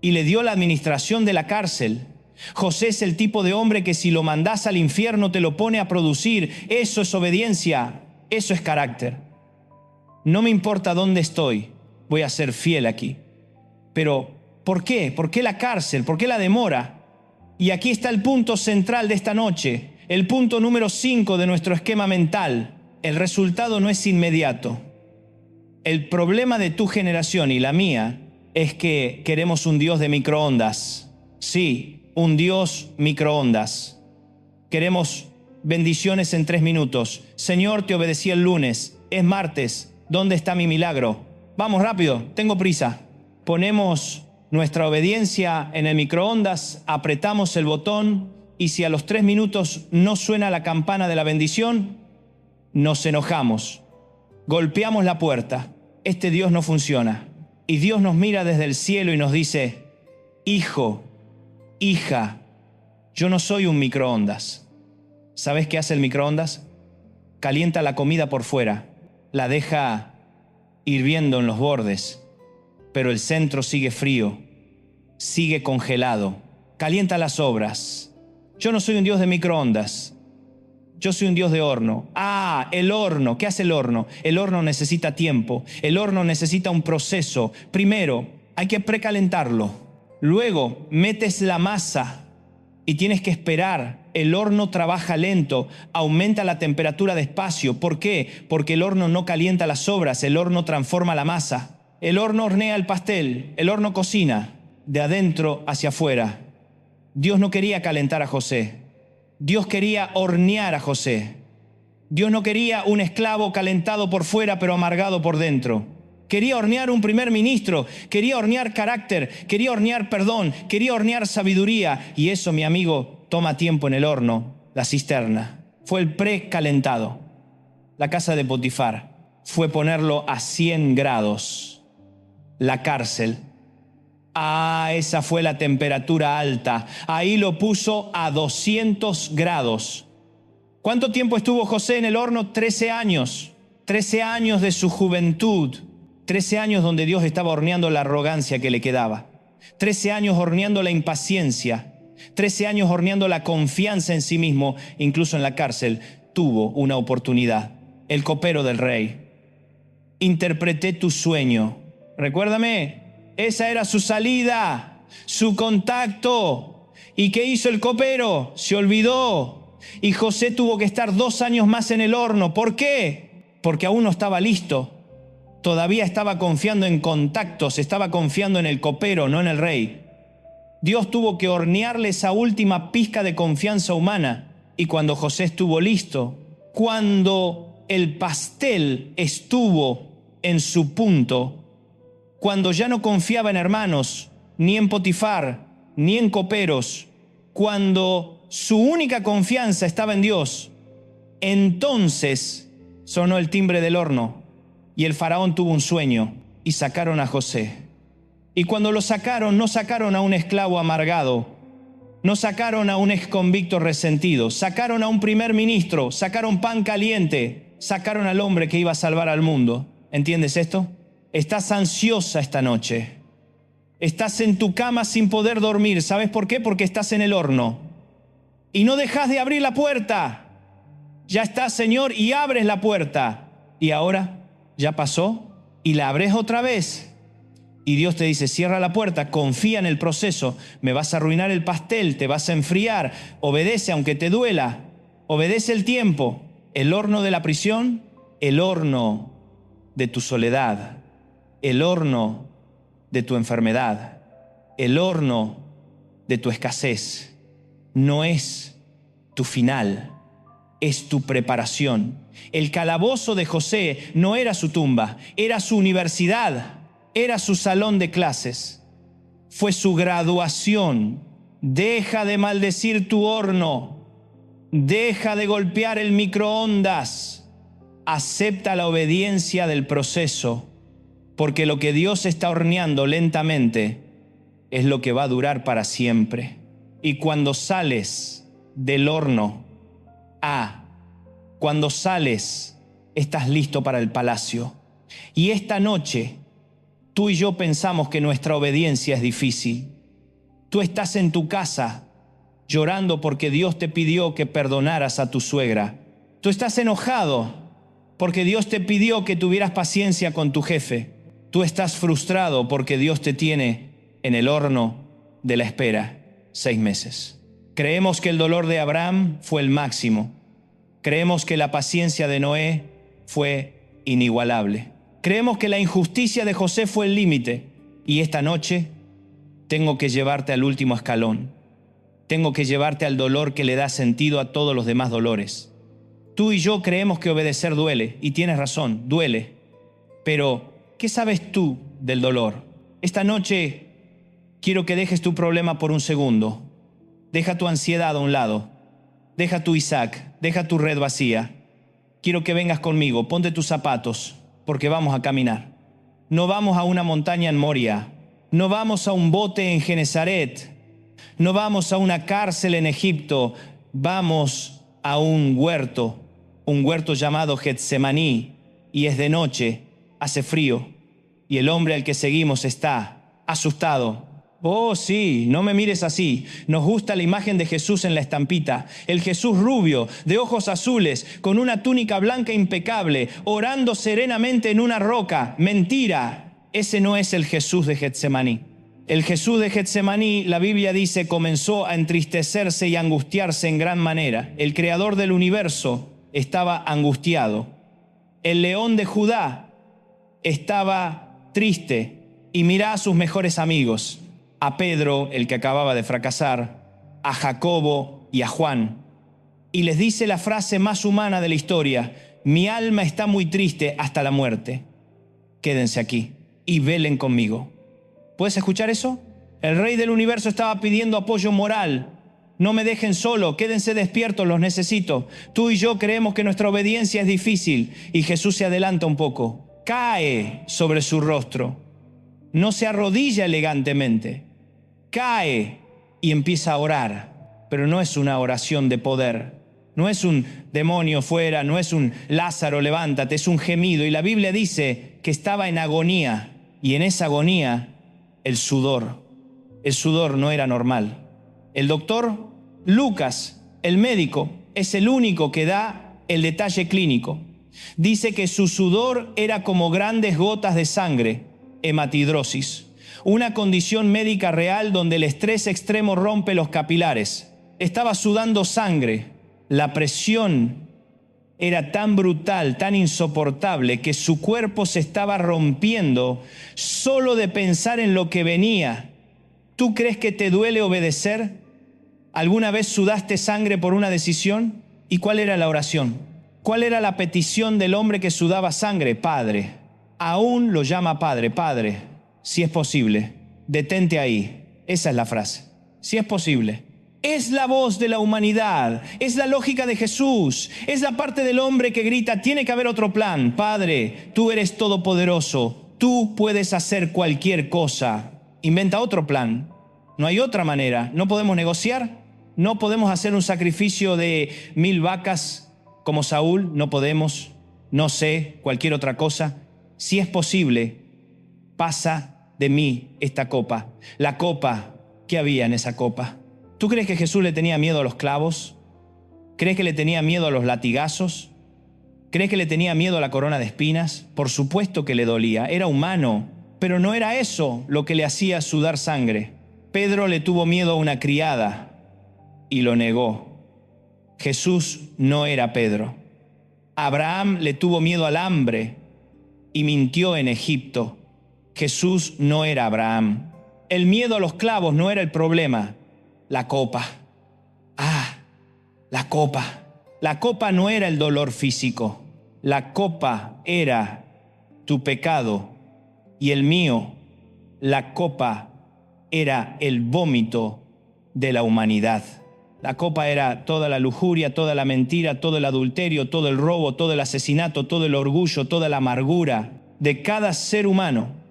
y le dio la administración de la cárcel. José es el tipo de hombre que si lo mandás al infierno te lo pone a producir. Eso es obediencia, eso es carácter. No me importa dónde estoy, voy a ser fiel aquí. Pero, ¿por qué? ¿Por qué la cárcel? ¿Por qué la demora? Y aquí está el punto central de esta noche, el punto número 5 de nuestro esquema mental. El resultado no es inmediato. El problema de tu generación y la mía es que queremos un Dios de microondas. Sí, un Dios microondas. Queremos bendiciones en 3 minutos. Señor, te obedecí el lunes. Es martes. ¿Dónde está mi milagro? Vamos rápido, tengo prisa. Ponemos nuestra obediencia en el microondas, apretamos el botón y si a los 3 minutos no suena la campana de la bendición, nos enojamos. Golpeamos la puerta. Este Dios no funciona. Y Dios nos mira desde el cielo y nos dice: hijo, hija, yo no soy un microondas. ¿Sabes qué hace el microondas? Calienta la comida por fuera, la deja hirviendo en los bordes, pero el centro sigue frío, sigue congelado. Calienta las sobras. Yo no soy un Dios de microondas. Yo soy un Dios de horno. El horno. ¿Qué hace el horno? El horno necesita tiempo. El horno necesita un proceso. Primero, hay que precalentarlo. Luego, metes la masa y tienes que esperar. El horno trabaja lento, aumenta la temperatura despacio. ¿Por qué? Porque el horno no calienta las sobras, el horno transforma la masa. El horno hornea el pastel, el horno cocina de adentro hacia afuera. Dios no quería calentar a José. Dios quería hornear a José. Dios no quería un esclavo calentado por fuera pero amargado por dentro. Quería hornear un primer ministro, quería hornear carácter, quería hornear perdón, quería hornear sabiduría. Y eso, mi amigo, toma tiempo en el horno, la cisterna. Fue el precalentado. La casa de Potifar fue ponerlo a 100 grados. La cárcel. Esa fue la temperatura alta. Ahí lo puso a 200 grados. ¿Cuánto tiempo estuvo José en el horno? 13 años. 13 años de su juventud. 13 años donde Dios estaba horneando la arrogancia que le quedaba. 13 años horneando la impaciencia. 13 años horneando la confianza en sí mismo. Incluso en la cárcel tuvo una oportunidad. El copero del rey. Interpreté tu sueño. Recuérdame. Esa era su salida, su contacto. ¿Y qué hizo el copero? Se olvidó. Y José tuvo que estar 2 años más en el horno. ¿Por qué? Porque aún no estaba listo. Todavía estaba confiando en contactos, estaba confiando en el copero, no en el rey. Dios tuvo que hornearle esa última pizca de confianza humana. Y cuando José estuvo listo, cuando el pastel estuvo en su punto, cuando ya no confiaba en hermanos, ni en Potifar, ni en coperos, cuando su única confianza estaba en Dios, entonces sonó el timbre del horno y el faraón tuvo un sueño y sacaron a José. Y cuando lo sacaron, no sacaron a un esclavo amargado, no sacaron a un exconvicto resentido, sacaron a un primer ministro, sacaron pan caliente, sacaron al hombre que iba a salvar al mundo. ¿Entiendes esto? Estás ansiosa esta noche. Estás en tu cama sin poder dormir. ¿Sabes por qué? Porque estás en el horno. Y no dejas de abrir la puerta. Ya está, Señor, y abres la puerta. Y ahora ya pasó y la abres otra vez. Y Dios te dice, cierra la puerta, confía en el proceso. Me vas a arruinar el pastel, te vas a enfriar. Obedece aunque te duela. Obedece el tiempo. El horno de la prisión, el horno de tu soledad, el horno de tu enfermedad, el horno de tu escasez. No es tu final, es tu preparación. El calabozo de José no era su tumba, era su universidad, era su salón de clases, fue su graduación. Deja de maldecir tu horno, deja de golpear el microondas, acepta la obediencia del proceso, porque lo que Dios está horneando lentamente es lo que va a durar para siempre. Y cuando sales del horno, cuando sales, estás listo para el palacio. Y esta noche, tú y yo pensamos que nuestra obediencia es difícil. Tú estás en tu casa llorando porque Dios te pidió que perdonaras a tu suegra. Tú estás enojado porque Dios te pidió que tuvieras paciencia con tu jefe. Tú estás frustrado porque Dios te tiene en el horno de la espera 6 meses. Creemos que el dolor de Abraham fue el máximo. Creemos que la paciencia de Noé fue inigualable. Creemos que la injusticia de José fue el límite. Y esta noche tengo que llevarte al último escalón. Tengo que llevarte al dolor que le da sentido a todos los demás dolores. Tú y yo creemos que obedecer duele, y tienes razón, duele. Pero, ¿qué sabes tú del dolor? Esta noche quiero que dejes tu problema por un segundo. Deja tu ansiedad a un lado. Deja tu Isaac, deja tu red vacía. Quiero que vengas conmigo, ponte tus zapatos, porque vamos a caminar. No vamos a una montaña en Moria, no vamos a un bote en Genezaret, no vamos a una cárcel en Egipto, vamos a un huerto llamado Getsemaní, y es de noche, hace frío, y el hombre al que seguimos está asustado. Oh, sí, no me mires así. Nos gusta la imagen de Jesús en la estampita. El Jesús rubio, de ojos azules, con una túnica blanca impecable, orando serenamente en una roca. Mentira, ese no es el Jesús de Getsemaní. El Jesús de Getsemaní, la Biblia dice, comenzó a entristecerse y angustiarse en gran manera. El creador del universo estaba angustiado. El león de Judá estaba triste y mirá a sus mejores amigos, a Pedro, el que acababa de fracasar, a Jacobo y a Juan, y les dice la frase más humana de la historia: mi alma está muy triste hasta la muerte. Quédense aquí y velen conmigo. ¿Puedes escuchar eso? El rey del universo estaba pidiendo apoyo moral. No me dejen solo, quédense despiertos, los necesito. Tú y yo creemos que nuestra obediencia es difícil, y Jesús se adelanta un poco, cae sobre su rostro, no se arrodilla elegantemente, cae y empieza a orar. Pero no es una oración de poder, no es un demonio fuera, no es un Lázaro levántate, es un gemido. Y la Biblia dice que estaba en agonía, y en esa agonía el sudor no era normal. El doctor Lucas, el médico, es el único que da el detalle clínico. Dice que su sudor era como grandes gotas de sangre, hematidrosis, una condición médica real donde el estrés extremo rompe los capilares. Estaba sudando sangre. La presión era tan brutal, tan insoportable, que su cuerpo se estaba rompiendo solo de pensar en lo que venía. ¿Tú crees que te duele obedecer? ¿Alguna vez sudaste sangre por una decisión? ¿Y cuál era la oración? ¿Cuál era la petición del hombre que sudaba sangre? Padre. Aún lo llama Padre. Padre, si es posible, detente ahí. Esa es la frase. Si es posible. Es la voz de la humanidad, es la lógica de Jesús, es la parte del hombre que grita, tiene que haber otro plan. Padre, tú eres todopoderoso, tú puedes hacer cualquier cosa. Inventa otro plan. No hay otra manera. No podemos negociar, no podemos hacer un sacrificio de 1000 vacas como Saúl, no podemos, no sé, cualquier otra cosa. Si es posible, pasa de mí esta copa. La copa, ¿qué había en esa copa? ¿Tú crees que Jesús le tenía miedo a los clavos? ¿Crees que le tenía miedo a los latigazos? ¿Crees que le tenía miedo a la corona de espinas? Por supuesto que le dolía, era humano, pero no era eso lo que le hacía sudar sangre. Pedro le tuvo miedo a una criada y lo negó. Jesús no era Pedro. Abraham le tuvo miedo al hambre y mintió en Egipto. Jesús no era Abraham. El miedo a los clavos no era el problema. La copa. La copa. La copa no era el dolor físico. La copa era tu pecado y el mío. La copa era el vómito de la humanidad. La copa era toda la lujuria, toda la mentira, todo el adulterio, todo el robo, todo el asesinato, todo el orgullo, toda la amargura de cada ser humano,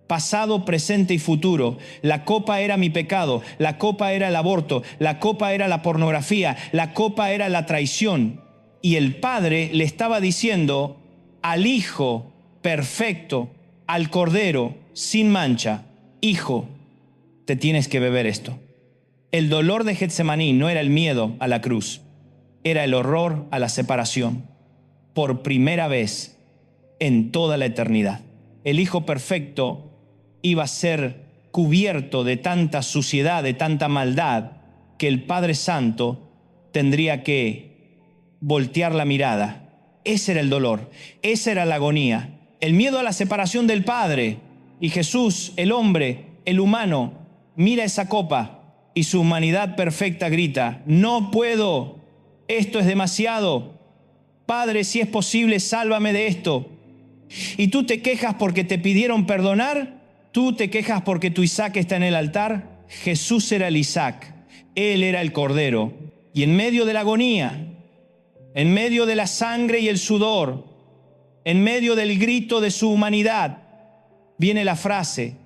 pasado, presente y futuro. La copa era mi pecado, la copa era el aborto, la copa era la pornografía, la copa era la traición. Y el Padre le estaba diciendo al Hijo perfecto, al Cordero sin mancha: Hijo, te tienes que beber esto. El dolor de Getsemaní no era el miedo a la cruz, era el horror a la separación. Por primera vez en toda la eternidad, el Hijo perfecto iba a ser cubierto de tanta suciedad, de tanta maldad, que el Padre Santo tendría que voltear la mirada. Ese era el dolor, esa era la agonía, el miedo a la separación del Padre. Y Jesús, el hombre, el humano, mira esa copa y su humanidad perfecta grita: no puedo, esto es demasiado. Padre, si es posible, sálvame de esto. Y tú te quejas porque te pidieron perdonar, tú te quejas porque tu Isaac está en el altar. Jesús era el Isaac, Él era el Cordero. Y en medio de la agonía, en medio de la sangre y el sudor, en medio del grito de su humanidad, viene la frase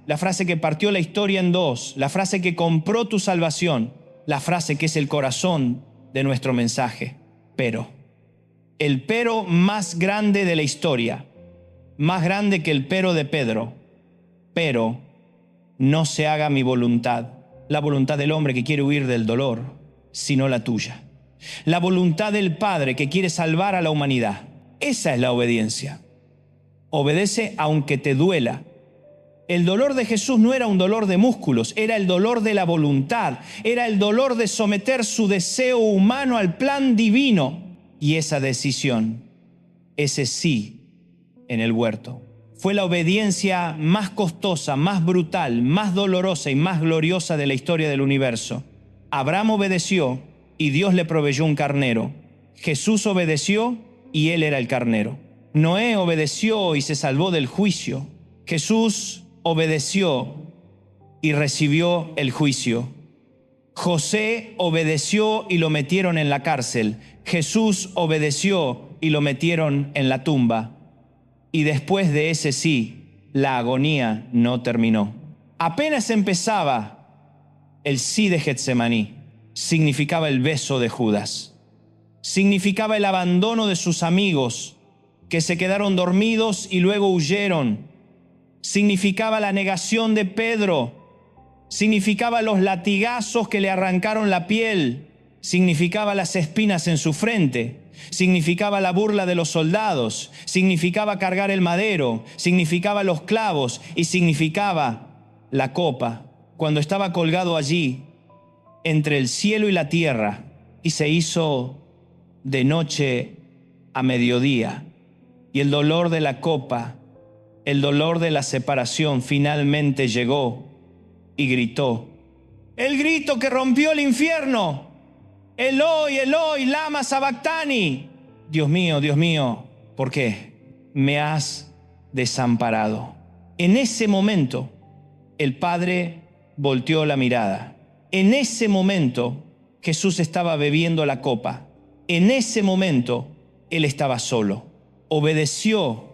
que partió la historia en dos, la frase que compró tu salvación, la frase que es el corazón de nuestro mensaje: pero. El pero más grande de la historia, más grande que el pero de Pedro. Pero no se haga mi voluntad, la voluntad del hombre que quiere huir del dolor, sino la tuya. La voluntad del Padre que quiere salvar a la humanidad. Esa es la obediencia. Obedece aunque te duela. El dolor de Jesús no era un dolor de músculos, era el dolor de la voluntad, era el dolor de someter su deseo humano al plan divino. Y esa decisión, ese sí en el huerto, fue la obediencia más costosa, más brutal, más dolorosa y más gloriosa de la historia del universo. Abraham obedeció y Dios le proveyó un carnero. Jesús obedeció y Él era el carnero. Noé obedeció y se salvó del juicio. Jesús obedeció y recibió el juicio. José obedeció y lo metieron en la cárcel. Jesús obedeció y lo metieron en la tumba. Y después de ese sí, la agonía no terminó. Apenas empezaba el sí de Getsemaní. Significaba el beso de Judas. Significaba el abandono de sus amigos que se quedaron dormidos y luego huyeron. Significaba la negación de Pedro. Significaba los latigazos que le arrancaron la piel. Significaba las espinas en su frente. Significaba la burla de los soldados. Significaba cargar el madero. Significaba los clavos. Y significaba la copa. Cuando estaba colgado allí, entre el cielo y la tierra, y se hizo de noche a mediodía. Y el dolor de la copa, el dolor de la separación finalmente llegó y gritó. El grito que rompió el infierno. Eloi, Eloi, lama sabactani. Dios mío, ¿por qué me has desamparado? En ese momento, el Padre volteó la mirada. En ese momento, Jesús estaba bebiendo la copa. En ese momento, Él estaba solo. Obedeció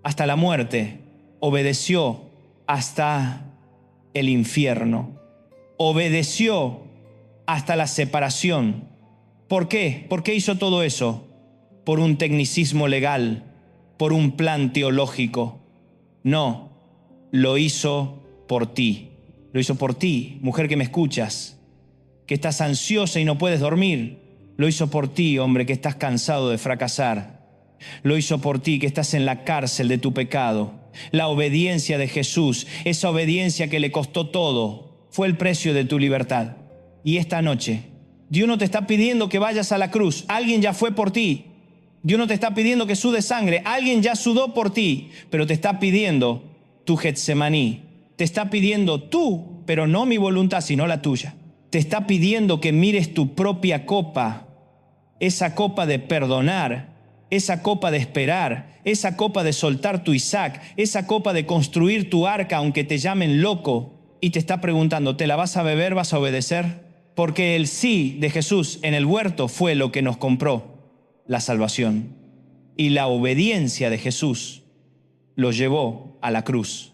hasta la muerte. Obedeció hasta el infierno. Obedeció hasta la separación. ¿Por qué? ¿Por qué hizo todo eso? Por un tecnicismo legal, por un plan teológico. No, lo hizo por ti. Lo hizo por ti, mujer que me escuchas, que estás ansiosa y no puedes dormir. Lo hizo por ti, hombre, que estás cansado de fracasar. Lo hizo por ti, que estás en la cárcel de tu pecado. La obediencia de Jesús, esa obediencia que le costó todo, fue el precio de tu libertad. Y esta noche, Dios no te está pidiendo que vayas a la cruz. Alguien ya fue por ti. Dios no te está pidiendo que sudes sangre. Alguien ya sudó por ti. Pero te está pidiendo tu Getsemaní. Te está pidiendo tú, pero no mi voluntad, sino la tuya. Te está pidiendo que mires tu propia copa. Esa copa de perdonar. Esa copa de esperar. Esa copa de soltar tu Isaac. Esa copa de construir tu arca aunque te llamen loco. Y te está preguntando, ¿te la vas a beber? ¿Vas a obedecer? Porque el sí de Jesús en el huerto fue lo que nos compró la salvación. Y la obediencia de Jesús lo llevó a la cruz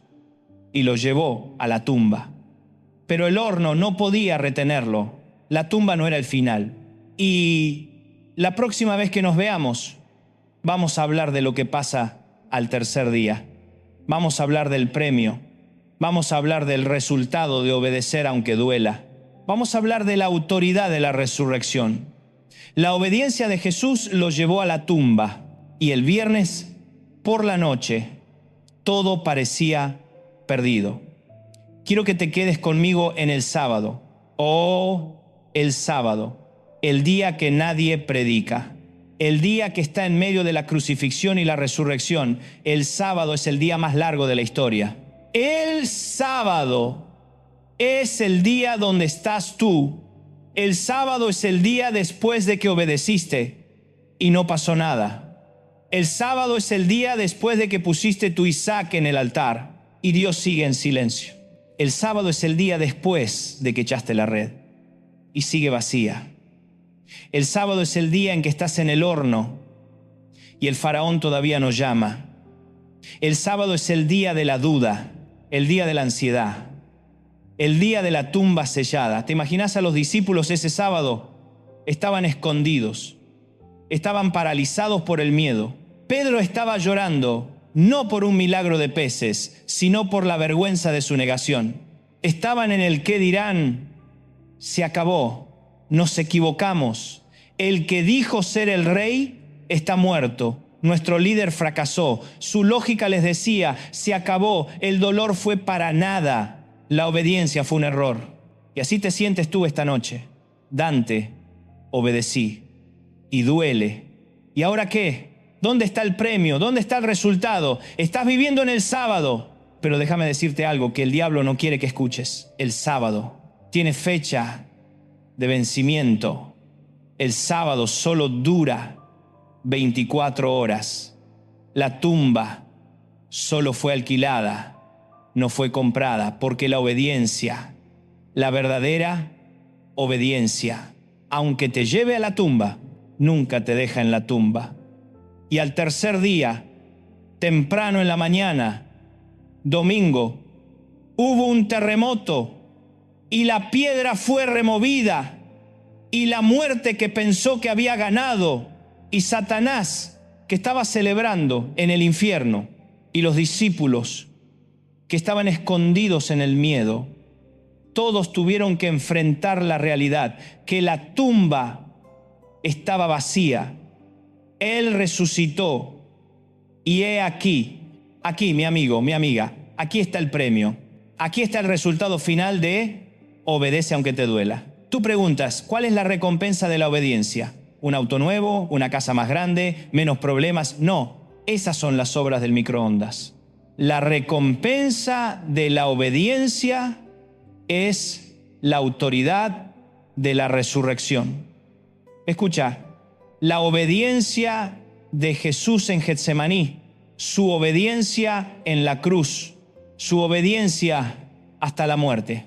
y lo llevó a la tumba. Pero el horno no podía retenerlo. La tumba no era el final. Y la próxima vez que nos veamos, vamos a hablar de lo que pasa al tercer día. Vamos a hablar del premio. Vamos a hablar del resultado de obedecer aunque duela. Vamos a hablar de la autoridad de la resurrección. La obediencia de Jesús lo llevó a la tumba y el viernes por la noche todo parecía perdido. Quiero que te quedes conmigo en el sábado. Oh, el sábado, el día que nadie predica, el día que está en medio de la crucifixión y la resurrección. El sábado es el día más largo de la historia. El sábado es el día donde estás tú. El sábado es el día después de que obedeciste y no pasó nada. El sábado es el día después de que pusiste tu Isaac en el altar y Dios sigue en silencio. El sábado es el día después de que echaste la red y sigue vacía. El sábado es el día en que estás en el horno y el faraón todavía no llama. El sábado es el día de la duda, el día de la ansiedad. El día de la tumba sellada. ¿Te imaginas a los discípulos ese sábado? Estaban escondidos. Estaban paralizados por el miedo. Pedro estaba llorando, no por un milagro de peces, sino por la vergüenza de su negación. Estaban en el qué dirán. Se acabó. Nos equivocamos. El que dijo ser el rey está muerto. Nuestro líder fracasó. Su lógica les decía, se acabó. El dolor fue para nada. La obediencia fue un error. Y así te sientes tú esta noche. Dante, obedecí. Y duele. ¿Y ahora qué? ¿Dónde está el premio? ¿Dónde está el resultado? Estás viviendo en el sábado. Pero déjame decirte algo que el diablo no quiere que escuches. El sábado tiene fecha de vencimiento. El sábado solo dura 24 horas. La tumba solo fue alquilada. No fue comprada, porque la obediencia, la verdadera obediencia, aunque te lleve a la tumba, nunca te deja en la tumba. Y al tercer día, temprano en la mañana, domingo, hubo un terremoto y la piedra fue removida y la muerte que pensó que había ganado y Satanás que estaba celebrando en el infierno y los discípulos que estaban escondidos en el miedo, todos tuvieron que enfrentar la realidad, que la tumba estaba vacía. Él resucitó y he aquí, mi amigo, mi amiga, aquí está el premio, aquí está el resultado final de obedece aunque te duela. Tú preguntas, ¿cuál es la recompensa de la obediencia? ¿Un auto nuevo? ¿Una casa más grande? ¿Menos problemas? No, esas son las obras del microondas. La recompensa de la obediencia es la autoridad de la resurrección. Escucha, la obediencia de Jesús en Getsemaní, su obediencia en la cruz, su obediencia hasta la muerte.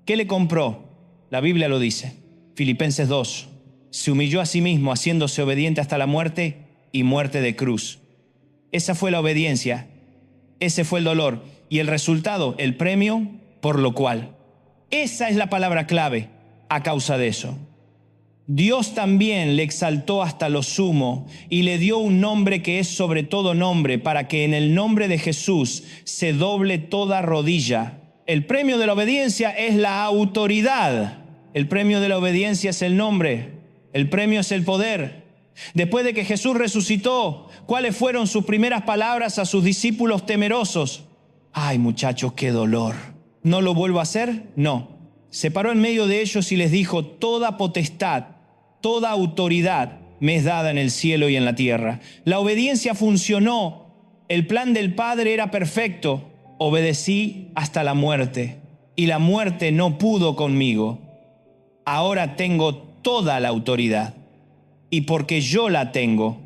¿Qué le compró? La Biblia lo dice. Filipenses 2. Se humilló a sí mismo, haciéndose obediente hasta la muerte y muerte de cruz. Esa fue la obediencia, ese fue el dolor y el resultado, el premio por lo cual. Esa es la palabra clave a causa de eso. Dios también le exaltó hasta lo sumo y le dio un nombre que es sobre todo nombre, para que en el nombre de Jesús se doble toda rodilla. El premio de la obediencia es la autoridad. El premio de la obediencia es el nombre. El premio es el poder. Después de que Jesús resucitó, ¿cuáles fueron sus primeras palabras a sus discípulos temerosos? Ay, muchachos, qué dolor. ¿No lo vuelvo a hacer? No. Se paró en medio de ellos y les dijo: toda potestad, toda autoridad me es dada en el cielo y en la tierra. La obediencia funcionó. El plan del Padre era perfecto. Obedecí hasta la muerte y la muerte no pudo conmigo. Ahora tengo toda la autoridad y porque yo la tengo,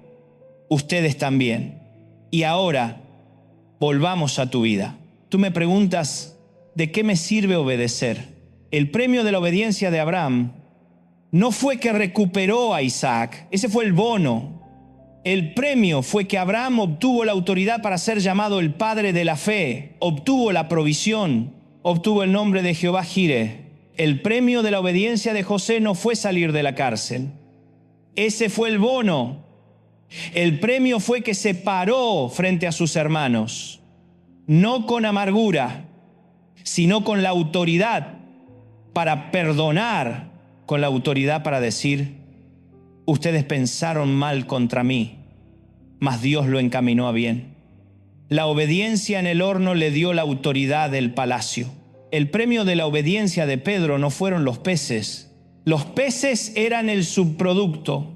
ustedes también. Y ahora volvamos a tu vida. Tú me preguntas, ¿de qué me sirve obedecer? El premio de la obediencia de Abraham no fue que recuperó a Isaac, ese fue el bono. El premio fue que Abraham obtuvo la autoridad para ser llamado el padre de la fe, obtuvo la provisión, obtuvo el nombre de Jehová Jireh. El premio de la obediencia de José no fue salir de la cárcel, ese fue el bono. El premio fue que se paró frente a sus hermanos, no con amargura, sino con la autoridad para perdonar, con la autoridad para decir: ustedes pensaron mal contra mí, mas Dios lo encaminó a bien. La obediencia en el horno le dio la autoridad del palacio. El premio de la obediencia de Pedro no fueron los peces. Los peces eran el subproducto.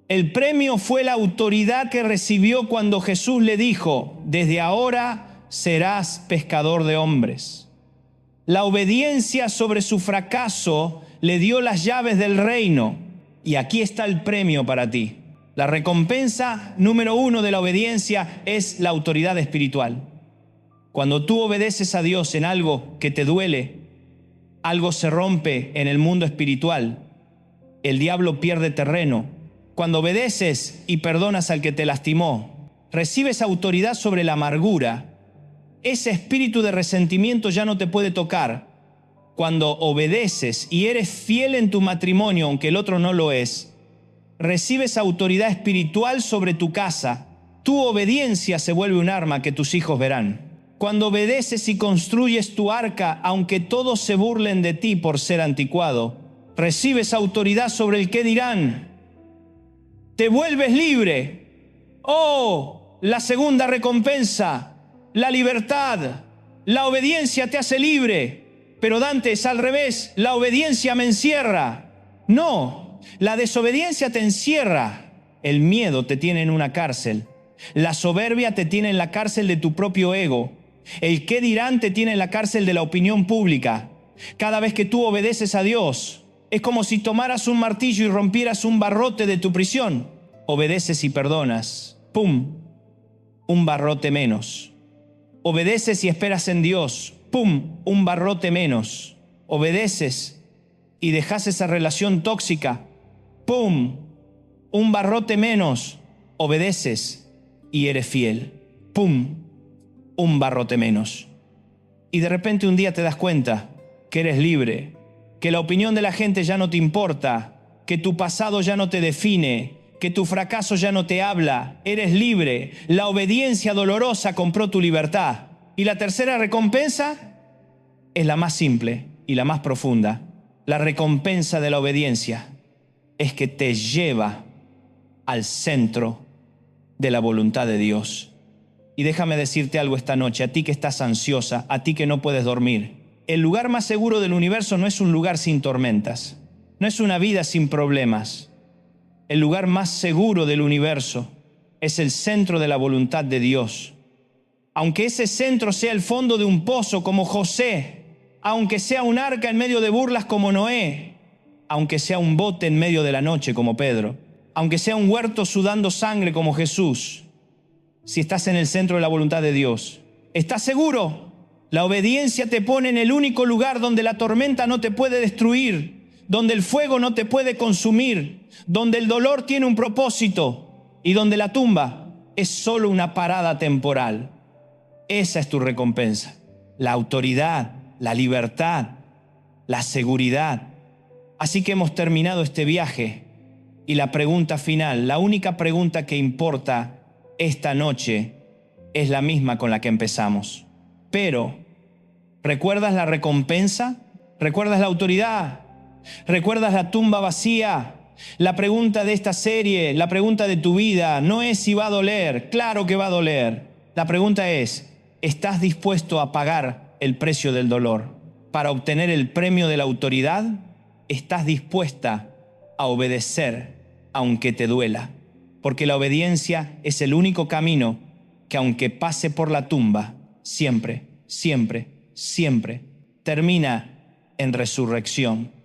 El premio fue la autoridad que recibió cuando Jesús le dijo: desde ahora serás pescador de hombres. La obediencia sobre su fracaso le dio las llaves del reino. Y aquí está el premio para ti. La recompensa número 1 de la obediencia es la autoridad espiritual. Cuando tú obedeces a Dios en algo que te duele, algo se rompe en el mundo espiritual, el diablo pierde terreno. Cuando obedeces y perdonas al que te lastimó, recibes autoridad sobre la amargura. Ese espíritu de resentimiento ya no te puede tocar. Cuando obedeces y eres fiel en tu matrimonio, aunque el otro no lo es, recibes autoridad espiritual sobre tu casa. Tu obediencia se vuelve un arma que tus hijos verán. Cuando obedeces y construyes tu arca, aunque todos se burlen de ti por ser anticuado, recibes autoridad sobre el qué dirán. Te vuelves libre. Oh, la segunda recompensa, la libertad. La obediencia te hace libre. Pero Dante, es al revés, la obediencia me encierra. No, la desobediencia te encierra. El miedo te tiene en una cárcel. La soberbia te tiene en la cárcel de tu propio ego. El qué dirán te tiene en la cárcel de la opinión pública. Cada vez que tú obedeces a Dios, es como si tomaras un martillo y rompieras un barrote de tu prisión. Obedeces y perdonas. ¡Pum! Un barrote menos. Obedeces y esperas en Dios. ¡Pum! Un barrote menos. Obedeces y dejas esa relación tóxica. ¡Pum! Un barrote menos. Obedeces y eres fiel. ¡Pum! Un barrote menos. Y de repente un día te das cuenta que eres libre, que la opinión de la gente ya no te importa, que tu pasado ya no te define, que tu fracaso ya no te habla. Eres libre. La obediencia dolorosa compró tu libertad. Y la tercera recompensa es la más simple y la más profunda. La recompensa de la obediencia es que te lleva al centro de la voluntad de Dios. Y déjame decirte algo esta noche, a ti que estás ansiosa, a ti que no puedes dormir. El lugar más seguro del universo no es un lugar sin tormentas, no es una vida sin problemas. El lugar más seguro del universo es el centro de la voluntad de Dios. Aunque ese centro sea el fondo de un pozo como José, aunque sea un arca en medio de burlas como Noé, aunque sea un bote en medio de la noche como Pedro, aunque sea un huerto sudando sangre como Jesús, si estás en el centro de la voluntad de Dios, ¿estás seguro? La obediencia te pone en el único lugar donde la tormenta no te puede destruir, donde el fuego no te puede consumir, donde el dolor tiene un propósito y donde la tumba es solo una parada temporal. Esa es tu recompensa. La autoridad, la libertad, la seguridad. Así que hemos terminado este viaje y la pregunta final, la única pregunta que importa esta noche es la misma con la que empezamos. Pero, ¿recuerdas la recompensa? ¿Recuerdas la autoridad? ¿Recuerdas la tumba vacía? La pregunta de esta serie, la pregunta de tu vida, no es si va a doler. Claro que va a doler. La pregunta es, ¿estás dispuesto a pagar el precio del dolor para obtener el premio de la autoridad? ¿Estás dispuesta a obedecer aunque te duela? Porque la obediencia es el único camino que, aunque pase por la tumba, siempre, siempre, siempre termina en resurrección.